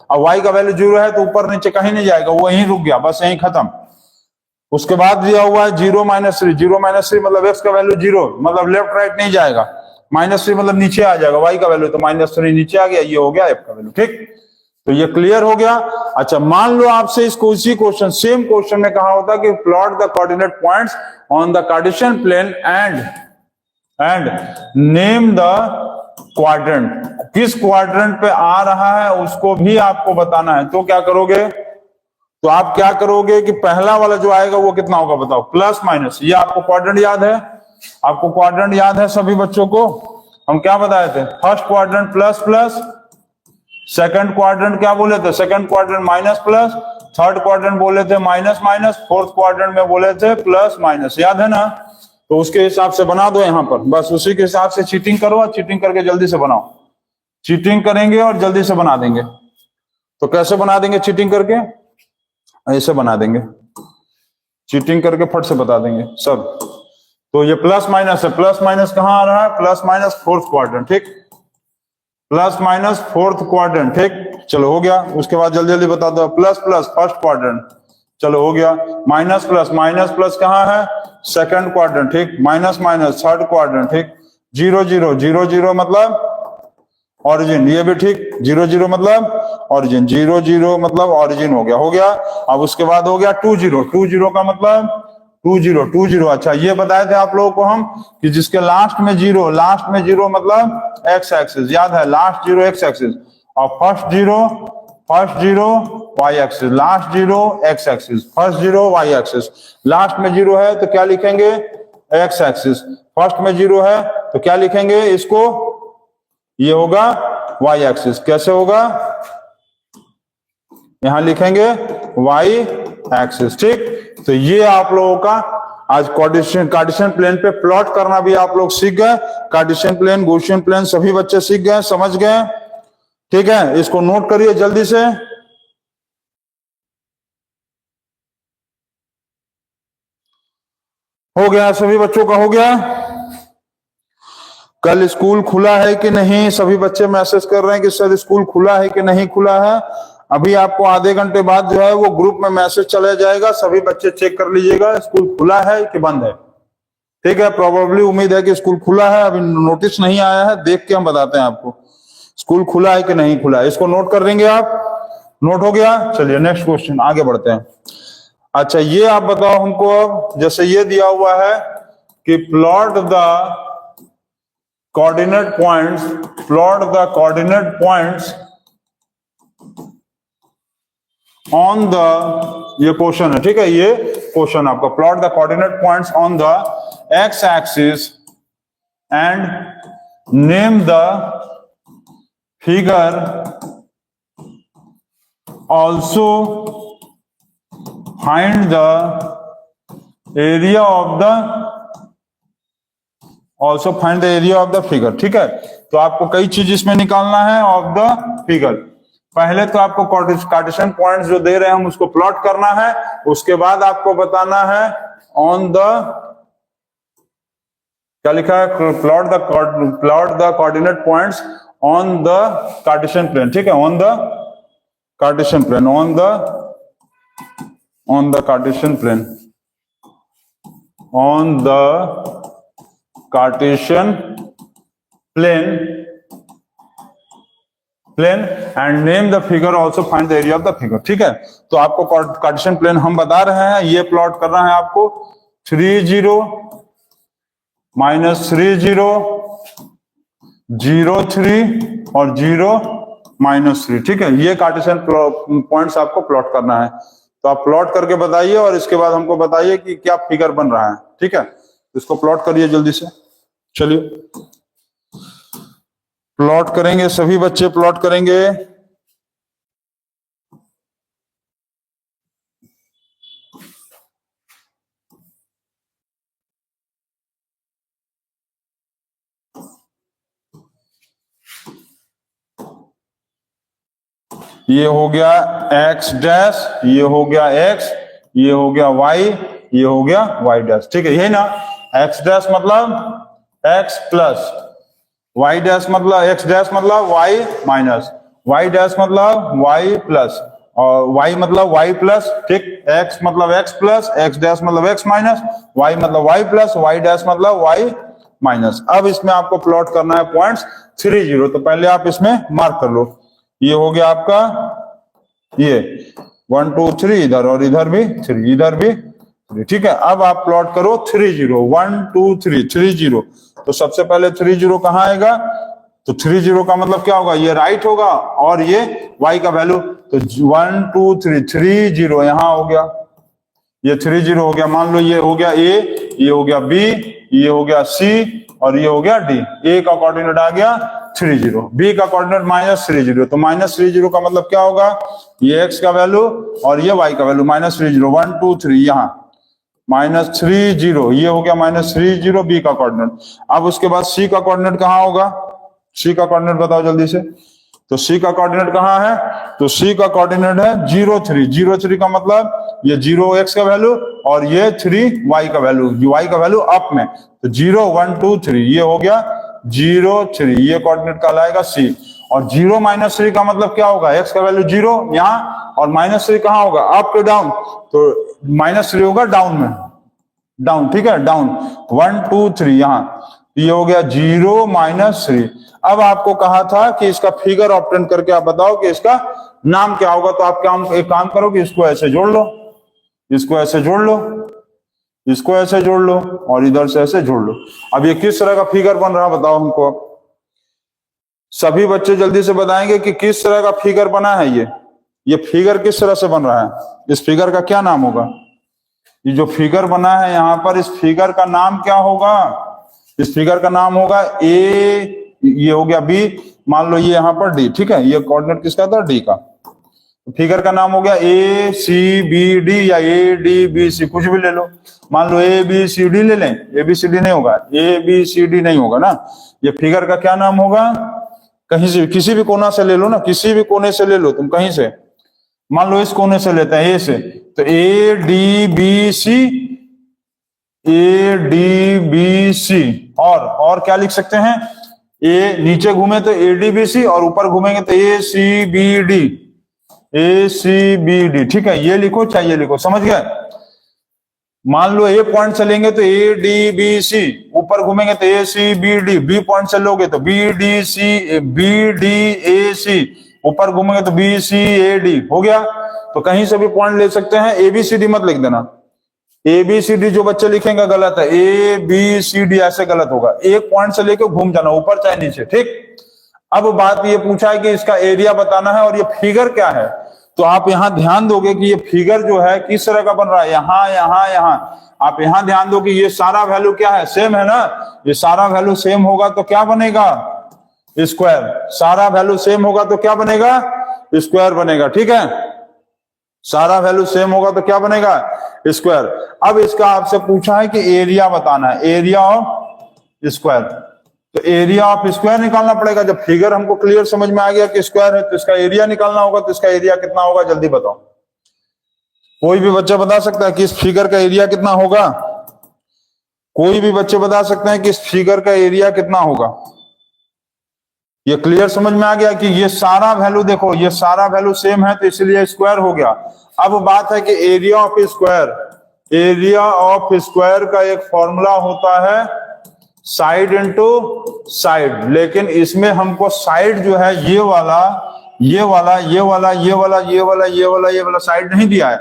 और y का वैल्यू 0 है तो ऊपर नीचे कहीं नहीं जाएगा, वो यहीं रुक गया, बस यहीं खत्म। उसके बाद दिया हुआ है 0 -3, 0 -3 मतलब x का वैल्यू 0, मतलब लेफ्ट राइट नहीं जाएगा, -3 मतलब नीचे आ जाएगा y का वैल्यू, तो -3 नीचे आ गया, ये हो गया f का वैल्यू। ठीक, तो ये क्लियर हो गया। अच्छा, मान लो आपसे इसको इसी क्वेश्चन, सेम क्वेश्चन में कहा होता कि plot the coordinate points on the Cartesian plane and name the quadrant, किस क्वाड्रेंट पे आ रहा है उसको भी आपको बताना है, तो क्या करोगे? तो आप क्या करोगे कि पहला वाला जो आएगा वो कितना होगा बताओ, प्लस माइनस, ये आपको क्वाड्रेंट याद है? आपको क्वाड्रेंट याद है सभी बच्चों को? हम क्या बताए थे? First quadrant plus plus, second quadrant क्या बोले थे? Second quadrant minus plus, third quadrant बोले थे माइनस माइनस, फोर्थ क्वाड्रेंट में बोले थे प्लस माइनस, याद है ना? तो उसके हिसाब से बना दो यहाँ पर, बस उसी के हिसाब से चीटिंग करो, और चीटिंग करके जल्दी से बनाओ। चीटिंग करेंगे और जल्दी से बना देंगे। तो कैसे बना देंगे चीटिंग करके? ऐसे बना देंगे, चीटिंग करके फट से बता देंगे सब। तो ये प्लस माइनस है, प्लस माइनस कहाँ आ रहा है? प्लस माइनस फोर्थ क्वाड्रेंट, ठीक, प्लस माइनस फोर्थ क्वाड्रेंट, ठीक, चलो हो गया। उसके बाद जल्दी जल्दी बता दो, प्लस प्लस फर्स्ट क्वाड्रेंट, चलो हो गया। माइनस प्लस कहाँ है? सेकंड क्वाड्रेंट, ठीक, माइनस माइनस थर्ड क्वाड्रेंट, ठीक, 0 0 0 0 मतलब ऑरिजिन, ये भी ठीक, 0 0 मतलब ऑरिजिन, 0 0 मतलब ऑरिजिन, हो गया। अब उसके बाद हो गया 2 0, 2 0 का मतलब 2 0 2 0। अच्छा, ये बताए थे आप लोगों को हम कि जिसके लास्ट में जीरो मतलब एक्स एक्सिस, याद है? लास्ट जीरो एक्स एक्सिस, और first zero Y axis, last zero X axis, first zero Y axis. Last में जीरो है तो क्या लिखेंगे? X axis. फर्स्ट में जीरो है तो क्या लिखेंगे इसको? ये होगा वाई एक्सिस। कैसे होगा? यहां लिखेंगे वाई एक्सिस, ठीक। तो ये आप लोगों का आज कार्टेशियन प्लेन पे प्लॉट करना भी आप लोग सीख गए। कार्टेशियन प्लेन, गॉसियन प्लेन सभी बच्चे सीख गए, समझ गए, ठीक है। इसको नोट करिए जल्दी से। हो गया, सभी बच्चों का हो गया। कल स्कूल खुला है कि नहीं? सभी बच्चे मैसेज कर रहे हैं कि सर स्कूल खुला है कि नहीं खुला है। अभी आपको आधे घंटे बाद जो है वो ग्रुप में मैसेज चला जाएगा, सभी बच्चे चेक कर लीजिएगा स्कूल खुला है कि बंद है, ठीक है। प्रोबेबली उम्मीद है कि स्कूल खुला है, अभी नोटिस नहीं आया है, देख के हम बताते हैं आपको स्कूल खुला है कि नहीं खुला है। इसको नोट कर देंगे आप? नोट हो गया? चलिए नेक्स्ट क्वेश्चन आगे बढ़ते हैं। अच्छा, ये आप बताओ हमको, अब जैसे ये दिया हुआ है कि plot the coordinate points, plot the coordinate points on the, ये क्वेश्चन है, ठीक है, ये क्वेश्चन आपका, plot the coordinate points on the x axis and name the figure, also find the area of the, also find the area of the figure, ठीक है। तो आपको कई चीज इसमें निकालना है ऑफ द फिगर। पहले तो आपको कार्टेशियन पॉइंट्स जो दे रहे हैं हम उसको प्लॉट करना है, उसके बाद आपको बताना है ऑन द, क्या लिखा है? Plot the coordinate points on the Cartesian plane, ठीक है, on the Cartesian plane, on the Cartesian plane, on the Cartesian plane and name the figure, also find the area of the figure, ठीक है। तो आपको Cartesian plane हम बता रहे हैं, ये प्लॉट करना है आपको 3 0 -3 0 0 3 और 0 -3, ठीक है। ये कार्टेशियन पॉइंट्स आपको प्लॉट करना है। तो आप प्लॉट करके बताइए और इसके बाद हमको बताइए कि क्या फिगर बन रहा है, ठीक है। इसको प्लॉट करिए जल्दी से, चलिए प्लॉट करेंगे, सभी बच्चे प्लॉट करेंगे। ये हो गया x डैश, ये हो गया x, ये हो गया y, ये हो गया y डैश। ठीक है, यही ना। x डैश मतलब x प्लस, y डैश मतलब x डैश मतलब y माइनस, y डैश मतलब y प्लस, और y मतलब y प्लस। ठीक, x मतलब x प्लस, x डैश मतलब x माइनस, y मतलब y प्लस, y डैश मतलब y माइनस। अब इसमें आपको प्लॉट करना है पॉइंट्स 3, 0। तो पहले आप इसमें मार्क कर लो। ये हो गया आपका ये 1 2 3 इधर, और इधर भी 3, इधर भी 3। ठीक है, अब आप प्लॉट करो 3 0, 1 2 3 3 0। तो सबसे पहले 3 0 कहाँ आएगा? तो 3 0 का मतलब क्या होगा? ये राइट होगा और ये y का वैल्यू। तो 1 2 3 3 0 यहां हो गया, ये 3 0 हो गया। मान लो ये हो गया a, ये हो गया b, ये हो गया c, और ये हो गया d। a का कोऑर्डिनेट आ गया 3 0, b का कोऑर्डिनेट -3 0। तो -3 0 का मतलब क्या होगा? ये x का वैल्यू और ये y का वैल्यू -3 0, 1 2 3 यहाँ -3 0, ये हो गया -3 0 b का कोऑर्डिनेट। अब उसके बाद c का कोऑर्डिनेट कहाँ होगा? c का कोऑर्डिनेट बताओ जल्दी से। तो c का कोऑर्डिनेट कहाँ है? तो c का कोऑर्डिनेट है 0 3, 0 3 का मतलब ये 0 x का वैल्यू और ये 3 y का वैल्यू, y का वैल्यू अप में। तो 0 1 2 3 ये हो गया 0 3, ये कोऑर्डिनेट कहलाएगा c। और 0 -3 का मतलब क्या होगा? x का वैल्यू 0 यहाँ, और -3 कहाँ होगा? Up to down. तो -3 होगा डाउन में, डाउन। ठीक है, डाउन 1 2 3 यहाँ, ये हो गया 0 -3। अब आपको कहा था कि इसका फिगर ऑब्टेन करके आप बताओ कि इसका नाम क्या होगा। तो आप एक काम करो कि इसको ऐसे जोड़ लो, इसको ऐसे जोड़ लो, इसको ऐसे जोड़ लो, और इधर से ऐसे जोड़ लो। अब ये किस तरह का फिगर बन रहा बताओ हमको। सभी बच्चे जल्दी से बताएंगे कि किस तरह का फिगर बना है। ये फिगर किस तरह से बन रहा है? इस फिगर का क्या नाम होगा? ये जो फिगर बना है यहाँ पर, इस फिगर का नाम क्या होगा? इस फिगर का नाम होगा ए, ये हो गया बी, मान लो ये यहाँ पर डी। ठीक है, ये कोऑर्डिनेट किसका था? डी का। फिगर का नाम हो गया ए सी बी डी, या ए डी बी सी, कुछ भी ले लो। मान लो ए बी सी डी ले लें, ए बी सी डी नहीं होगा, ए बी सी डी नहीं होगा ना। ये फिगर का क्या नाम होगा? कहीं से, किसी भी कोना से ले लो ना, किसी भी कोने से ले लो तुम, कहीं से। मान लो इस कोने से लेते हैं, ए से, तो A D B C, A D B C. और क्या लिख सकते हैं? ए नीचे घूमे तो ए डी बी सी, और ऊपर घूमेंगे तो A C B D, A C B D. ठीक है, ये लिखो चाहे ये लिखो, समझ गए? मान लो ए पॉइंट से लेंगे तो ए डी बी सी, ऊपर घूमेंगे तो A C B D, B point से लोगे तो B D C, B D A C, ऊपर घूमेंगे तो बी सी ए डी। हो गया। तो कहीं से भी पॉइंट ले सकते हैं, ए बी सी डी मत लिख देना। ए बी सी डी जो बच्चे लिखेंगे गलत है, ए बी सी डी ऐसे गलत होगा। एक पॉइंट से लेके घूम जाना, ऊपर चाहे नीचे। ठीक, अब बात ये पूछा है कि इसका एरिया बताना है और ये फिगर क्या है। तो आप यहां ध्यान दोगे कि ये फिगर जो है किस तरह का बन रहा है। यहां यहां यहां आप यहां ध्यान दो कि ये सारा वैल्यू क्या है? सेम है ना। ये सारा वैल्यू सेम होगा तो क्या बनेगा? स्क्वायर। सारा वैल्यू सेम होगा तो क्या बनेगा? स्क्वायर बनेगा। ठीक है, सारा वैल्यू सेम होगा तो क्या बनेगा? स्क्वायर। अब इसका आपसे पूछा है कि एरिया बताना है, एरिया ऑफ स्क्वायर। तो एरिया ऑफ स्क्वायर निकालना पड़ेगा। जब फिगर हमको क्लियर समझ में आ गया कि स्क्वायर है, तो इसका एरिया निकालना होगा। तो इसका एरिया कितना होगा जल्दी बताओ। कोई भी बच्चा बता सकता है कि इस फिगर का एरिया कितना होगा? कोई भी बच्चे बता सकते हैं कि इस फिगर का एरिया कितना होगा? ये क्लियर समझ में आ गया कि ये सारा वैल्यू, देखो ये सारा वैल्यू सेम है तो इसलिए स्क्वायर हो गया। अब बात है कि area of square, area of square का एक फॉर्मूला होता है साइड इनटू साइड। लेकिन इसमें हमको साइड जो है ये वाला, ये वाला, ये वाला, ये वाला, ये वाला, ये वाला, ये वाला साइड नहीं दिया है।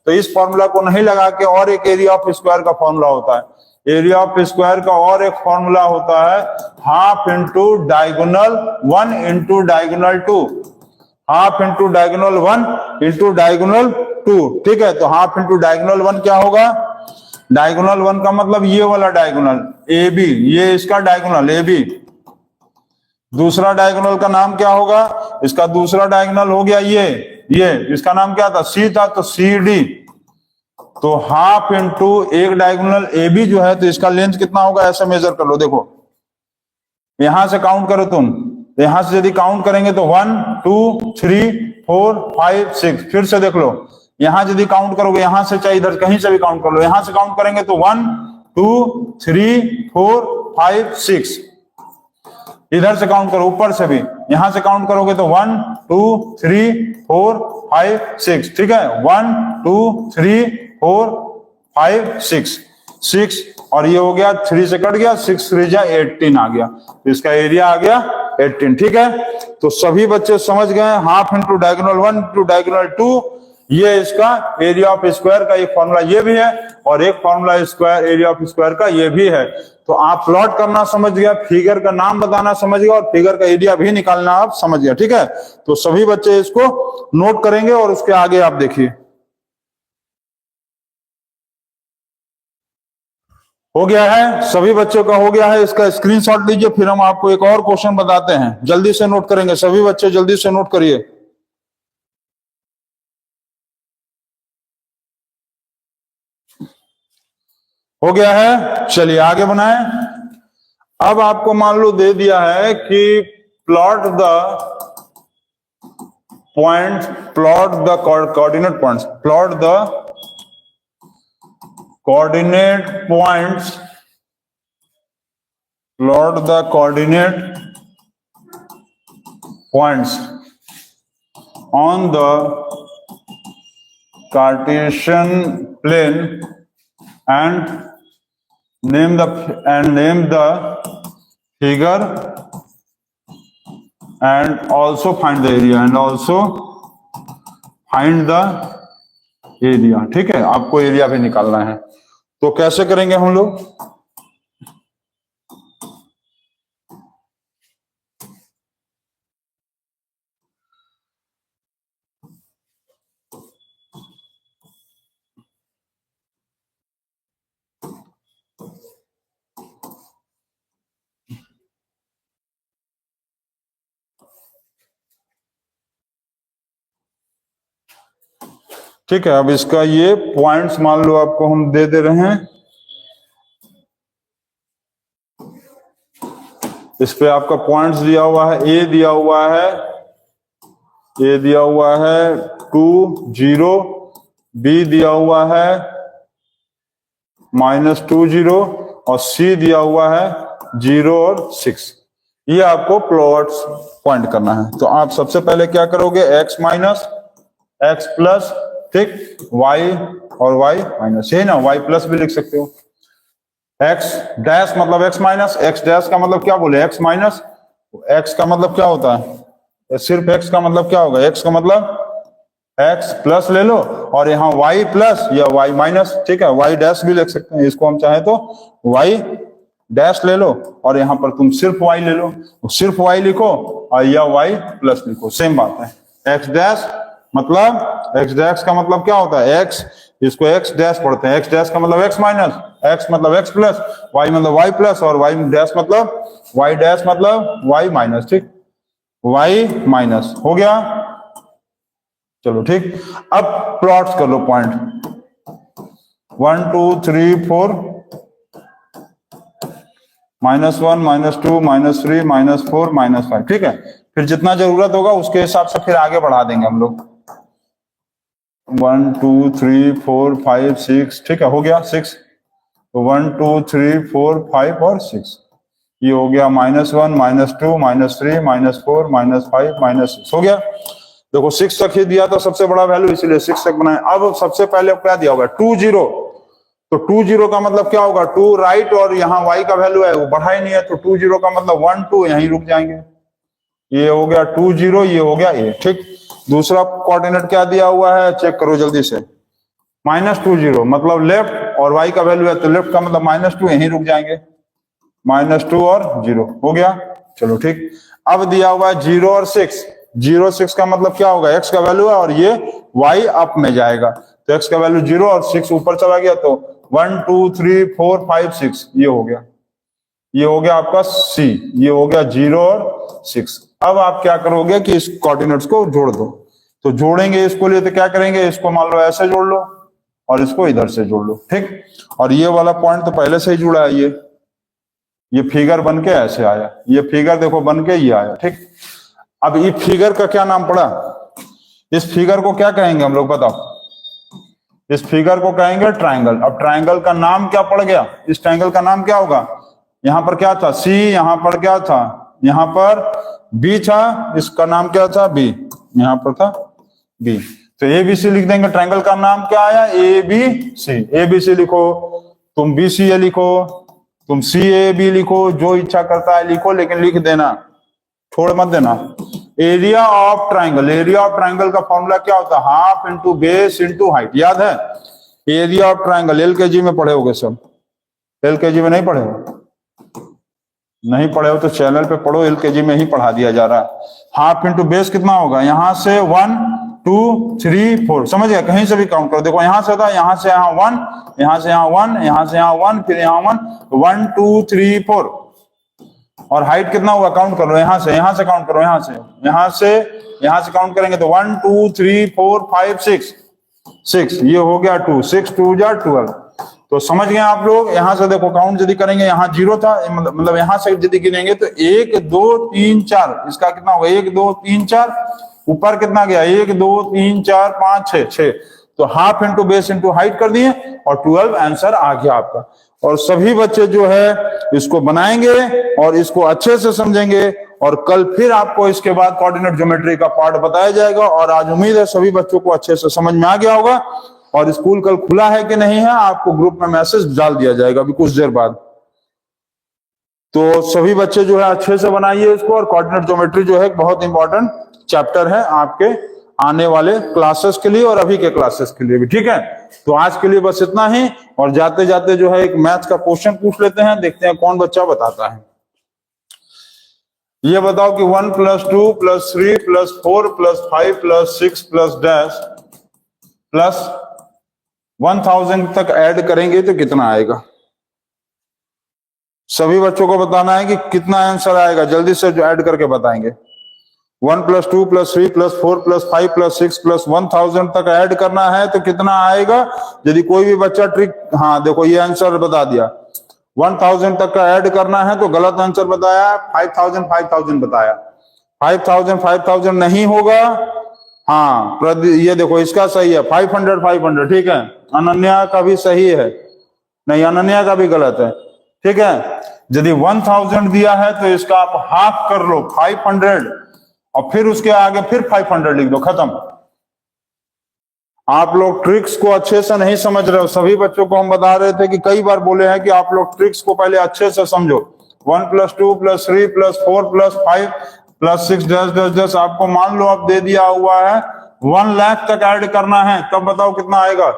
तो इस फॉर्मूला को नहीं लगा के और एक एरिया ऑफ स्क्वायर का फॉर्मूला होता है। एरिया ऑफ स्क्वायर का और एक फॉर्मूला होता है half into diagonal 1 into diagonal 2, half into diagonal 1 into diagonal 2। ठीक है, तो हाफ इंटू डायगोनल 1 क्या होगा? डायगोनल 1 का मतलब ये वाला डायगोनल ए बी, ये इसका डायगोनल ए बी। दूसरा डायगोनल का नाम क्या होगा? इसका दूसरा डायगोनल हो गया ये इसका नाम क्या था? सी था, तो सी डी। तो हाफ इंटू एक डायगोनल ए बी जो है, तो इसका लेंथ कितना होगा ऐसे मेजर कर लो। देखो यहां से काउंट करो तुम, यहां से यदि काउंट करेंगे तो 1 2 3 4 5 6। फिर से देख लो, यहां यदि काउंट करोगे, यहां से चाहे इधर कहीं से भी काउंट कर लो, यहां से काउंट करेंगे तो 1 2 3 4 5 6। इधर से काउंट करो, ऊपर से भी, यहां से काउंट करोगे तो 1 2 3 4 5 6। ठीक है, 1 2 3 4 5 6 6, और ये हो गया 3 से कट गया, 6 3 जा 18 आ गया, तो इसका एरिया आ गया 18। ठीक है, तो सभी बच्चे समझ गए, half into diagonal 1 into diagonal 2, ये इसका एरिया ऑफ स्क्वायर का एक फॉर्मूला ये भी है, और एक formula square area of square का ये भी है। तो आप प्लॉट करना समझ गया, फिगर का नाम बताना समझ गया, और फिगर का एरिया भी निकालना आप समझ गया। ठीक है, तो सभी बच्चे इसको नोट करेंगे और उसके आगे आप देखिए। हो गया है, सभी बच्चों का हो गया है, इसका स्क्रीनशॉट लीजिए, फिर हम आपको एक और क्वेश्चन बताते हैं, जल्दी से नोट करेंगे सभी बच्चे, जल्दी से नोट करिए। हो गया है, चलिए आगे बनाएं। अब आपको मान लो दे दिया है कि plot the point, plot the coordinate points, plot the coordinate points, plot the coordinate points on the Cartesian plane and name the figure and also find the area, and also find the area। ठीक है, आपको area भी निकालना है, तो कैसे करेंगे हम लोग? ठीक है, अब इसका ये पॉइंट्स मान लो आपको हम दे रहे हैं, इस पे आपका पॉइंट्स दिया हुआ है, ए दिया हुआ है, ए दिया हुआ है 2 0, बी दिया हुआ है -2 0, और सी दिया हुआ है 0 और 6। ये आपको प्लॉट्स पॉइंट करना है। तो आप सबसे पहले क्या करोगे, x माइनस x प्लस, ठीक, y और y माइनस, यही ना, y प्लस भी लिख सकते हो, x डैश मतलब x माइनस, x डैश का मतलब क्या बोले, x माइनस, x का मतलब क्या होता है, सिर्फ x का मतलब क्या होगा, x का मतलब x प्लस ले लो, और यहाँ y प्लस या y माइनस। ठीक है, y डैश भी लिख सकते हैं, इसको हम चाहे तो y डैश ले लो, और यहाँ पर तुम सिर्फ y ले लो, सिर्फ y लिखो, और या y प्लस लिखो, सेम बात है। x डैश मतलब, x डैश का मतलब क्या होता है, x, इसको x डैश पढ़ते हैं, x डैश का मतलब x माइनस, x मतलब x प्लस, y मतलब y प्लस, और y डैश मतलब y डैश मतलब y माइनस। ठीक, y माइनस हो गया, चलो ठीक। अब प्लॉट्स कर लो पॉइंट 1 2 3 4, -1 -2 -3 -4 -5। ठीक है, फिर जितना जरूरत होगा उसके हिसाब से फिर आगे बढ़ा देंगे हम लोग, 1 2 3 4 5 6। ठीक है, हो गया 6, तो 1 2 3 4 5 और 6, ये हो गया -1 -2 -3 -4 -5 -6 हो गया। देखो 6 तक ही दिया था सबसे बड़ा वैल्यू, इसीलिए 6 तक बनाए। अब सबसे पहले क्या दिया होगा, 2 0, तो 2 0 का मतलब क्या होगा, 2 राइट, और यहाँ y का वैल्यू है वो बढ़ा ही नहीं है, तो 2 0 का मतलब 1 2 यहीं रुक जाएंगे, ये हो गया 2 0, ये हो गया a। ठीक, दूसरा कोऑर्डिनेट क्या दिया हुआ है, चेक करो जल्दी से, -2 0 मतलब लेफ्ट, और y का वैल्यू है तो लेफ्ट का मतलब -2 यहीं रुक जाएंगे, -2 और 0 हो गया, चलो ठीक। अब दिया हुआ है 0 और 6, 0 6 का मतलब क्या होगा, x का वैल्यू है, और ये y अप में जाएगा, तो x का वैल्यू 0 और 6 ऊपर चला गया, तो 1 2 3 4 5 6, ये हो गया, ये हो गया आपका c, ये हो गया 0 और 6। अब आप क्या करोगे कि इस कोऑर्डिनेट्स को जोड़ दो, तो जोड़ेंगे इसको लिए, तो क्या करेंगे, इसको मान लो ऐसे जोड़ लो, और इसको इधर से जोड़ लो। ठीक, और ये वाला पॉइंट तो पहले से ही जुड़ा है, ये फिगर बन के ऐसे आया, ये फिगर देखो बन के ये आया। ठीक, अब ये फिगर का क्या नाम पड़ा, इस फिगर को क्या कहेंगे हम लोग, बताओ। इस फिगर को कहेंगे ट्रायंगल। अब ट्रायंगल का नाम क्या पड़ गया, इस ट्रायंगल का नाम क्या होगा? यहां पर क्या था? सी, यहां पर क्या था? यहां पर बी था, इसका नाम क्या था? बी, यहां पर था बी। तो ए बी सी लिख देंगे। ट्रायंगल का नाम क्या आया? A B C. A B C लिखो, तुम बी सी ए लिखो, तुम सी ए बी लिखो, जो इच्छा करता है लिखो, लेकिन लिख देना, छोड़ मत देना। Area of triangle, area of triangle का फॉर्मूला क्या होता है? Half into base into height, याद है? एरिया ऑफ ट्रायंगल एलकेजी में पढ़े होगे सब। एलकेजी में नहीं पढ़े हो? नहीं पढ़े हो तो चैनल पे पढ़ो, एलकेजी में ही पढ़ा दिया जा रहा है। हाफ इंटू बेस कितना होगा? यहां से 1 2 3 4, समझ गया? कहीं से भी काउंट करो। देखो यहां से था, यहां से यहां 1, यहां से यहां 1, यहां से यहां 1, फिर यहां 1, 1 2 3 4। और हाइट कितना हुआ? काउंट करो, यहां से काउंट करो, यहां से काउंट करेंगे तो 1 2 3 4 5 6, ये हो गया 2, 6 2 जा 12। तो समझ गए आप लोग? यहां से देखो काउंट यदि करेंगे, यहां 0 था, मतलब यहां से यदि गिनेंगे तो 1 2 3 4, इसका कितना होगा? 1 2 3 4, ऊपर कितना गया? 1 2 3 4 5 6। तो half into base into height कर दिए और 12 आंसर आ गया आपका। और सभी बच्चे जो है इसको बनाएंगे और इसको अच्छे से समझेंगे, और कल फिर आपको इसके बाद कोऑर्डिनेट ज्योमेट्री का पार्ट बताया जाएगा। और आज उम्मीद है सभी बच्चों को अच्छे से समझ में आ गया होगा। और स्कूल कल खुला है कि नहीं है, आपको ग्रुप में मैसेज डाल दिया जाएगा अभी कुछ देर बाद। तो सभी बच्चे जो है अच्छे से बनाइए इसको। और कोऑर्डिनेट ज्योमेट्री जो है बहुत इंपॉर्टेंट चैप्टर है आपके आने वाले क्लासेस के लिए और अभी के क्लासेस के लिए भी, ठीक है? तो आज के लिए बस इतना ही। और जाते जाते जो है एक मैथ्स का क्वेश्चन पूछ लेते हैं, देखते हैं कौन बच्चा बताता है। ये बताओ कि 1 + 2 + 3 + 4 + 5 + 6 + डैश प्लस 1000 तक ऐड करेंगे तो कितना आएगा? सभी बच्चों को बताना है कि कितना आंसर आएगा, जल्दी से जो ऐड करके बताएंगे। 1 + 2 + 3 + 4 + 5 + 6 + 1000 तक ऐड करना है तो कितना आएगा? यदि कोई भी बच्चा ट्रिक, हाँ देखो ये आंसर बता दिया, 1000 तक का ऐड करना है तो गलत आंसर बताया, 5000 बताया। 5000 नहीं होगा। हाँ ये देखो इसका सही है, 500 ठीक है। अनन्या का भी सही है, नहीं अनन्या का भी गलत है, ठीक है। यदि 1000 दिया है तो इसका आप हाफ कर लो 500 और फिर उसके आगे फिर 500 लिख दो, खत्म। आप लोग ट्रिक्स को अच्छे से नहीं समझ रहे हो। सभी बच्चों को हम बता रहे थे कि कई बार बोले हैं कि आप लोग ट्रिक्स को पहले अच्छे से समझो। 1 + 2 + 3 + 4 + 5 + 6 डैश आपको मान लो अब दे दिया हुआ है 1 लाख तक ऐड करना है, तब बताओ कितना आएगा?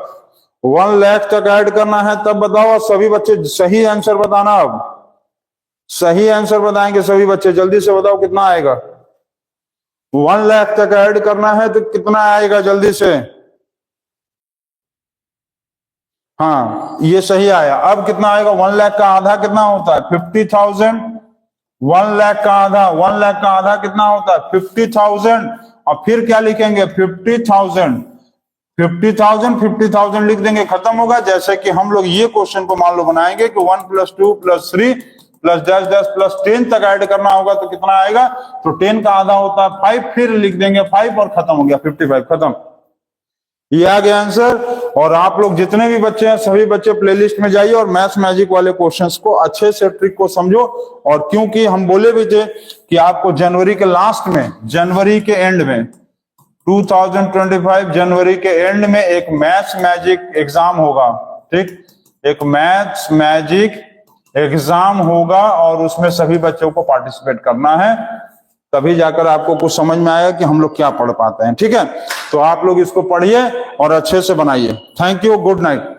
1 लाख तक ऐड करना है तब बताओ। सभी बच्चे सही आंसर बताना, अब सही आंसर बताएंगे सभी बच्चे, जल्दी से बताओ कितना आएगा? 1 लाख तक ऐड करना है तो कितना आएगा? जल्दी से। हाँ ये सही आया। अब कितना आएगा? 1 लाख का आधा कितना होता है? 50,000। 1 लाख का आधा, 1 लाख का आधा कितना होता है? 50,000। और फिर क्या लिखेंगे? 50,000 लिख देंगे, खत्म होगा। जैसे कि हम लोग ये क्वेश्चन को मान लो बनाएंगे कि 1 + 2 + 3 + डैश डैश + 10 तक ऐड करना होगा तो कितना आएगा? तो 10 का आधा होता है 5, फिर लिख देंगे 5 और खत्म हो गया 55, खत्म। ये आ गया आंसर। और आप लोग जितने भी बच्चे हैं सभी बच्चे प्लेलिस्ट में जाइए और मैथ्स मैजिक वाले क्वेश्चंस को अच्छे से ट्रिक को समझो। और क्योंकि हम बोले भी थे कि आपको जनवरी के लास्ट में, जनवरी के एंड में 2025 जनवरी के एंड में एक मैथ्स मैजिक एग्जाम होगा, ठीक? एक मैथ्स मैजिक एग्जाम होगा और उसमें सभी बच्चों को पार्टिसिपेट करना है, तभी जाकर आपको कुछ समझ में आएगा कि हम लोग क्या पढ़ पाते हैं, ठीक है? तो आप लोग इसको पढ़िए और अच्छे से बनाइए। Thank you, good night.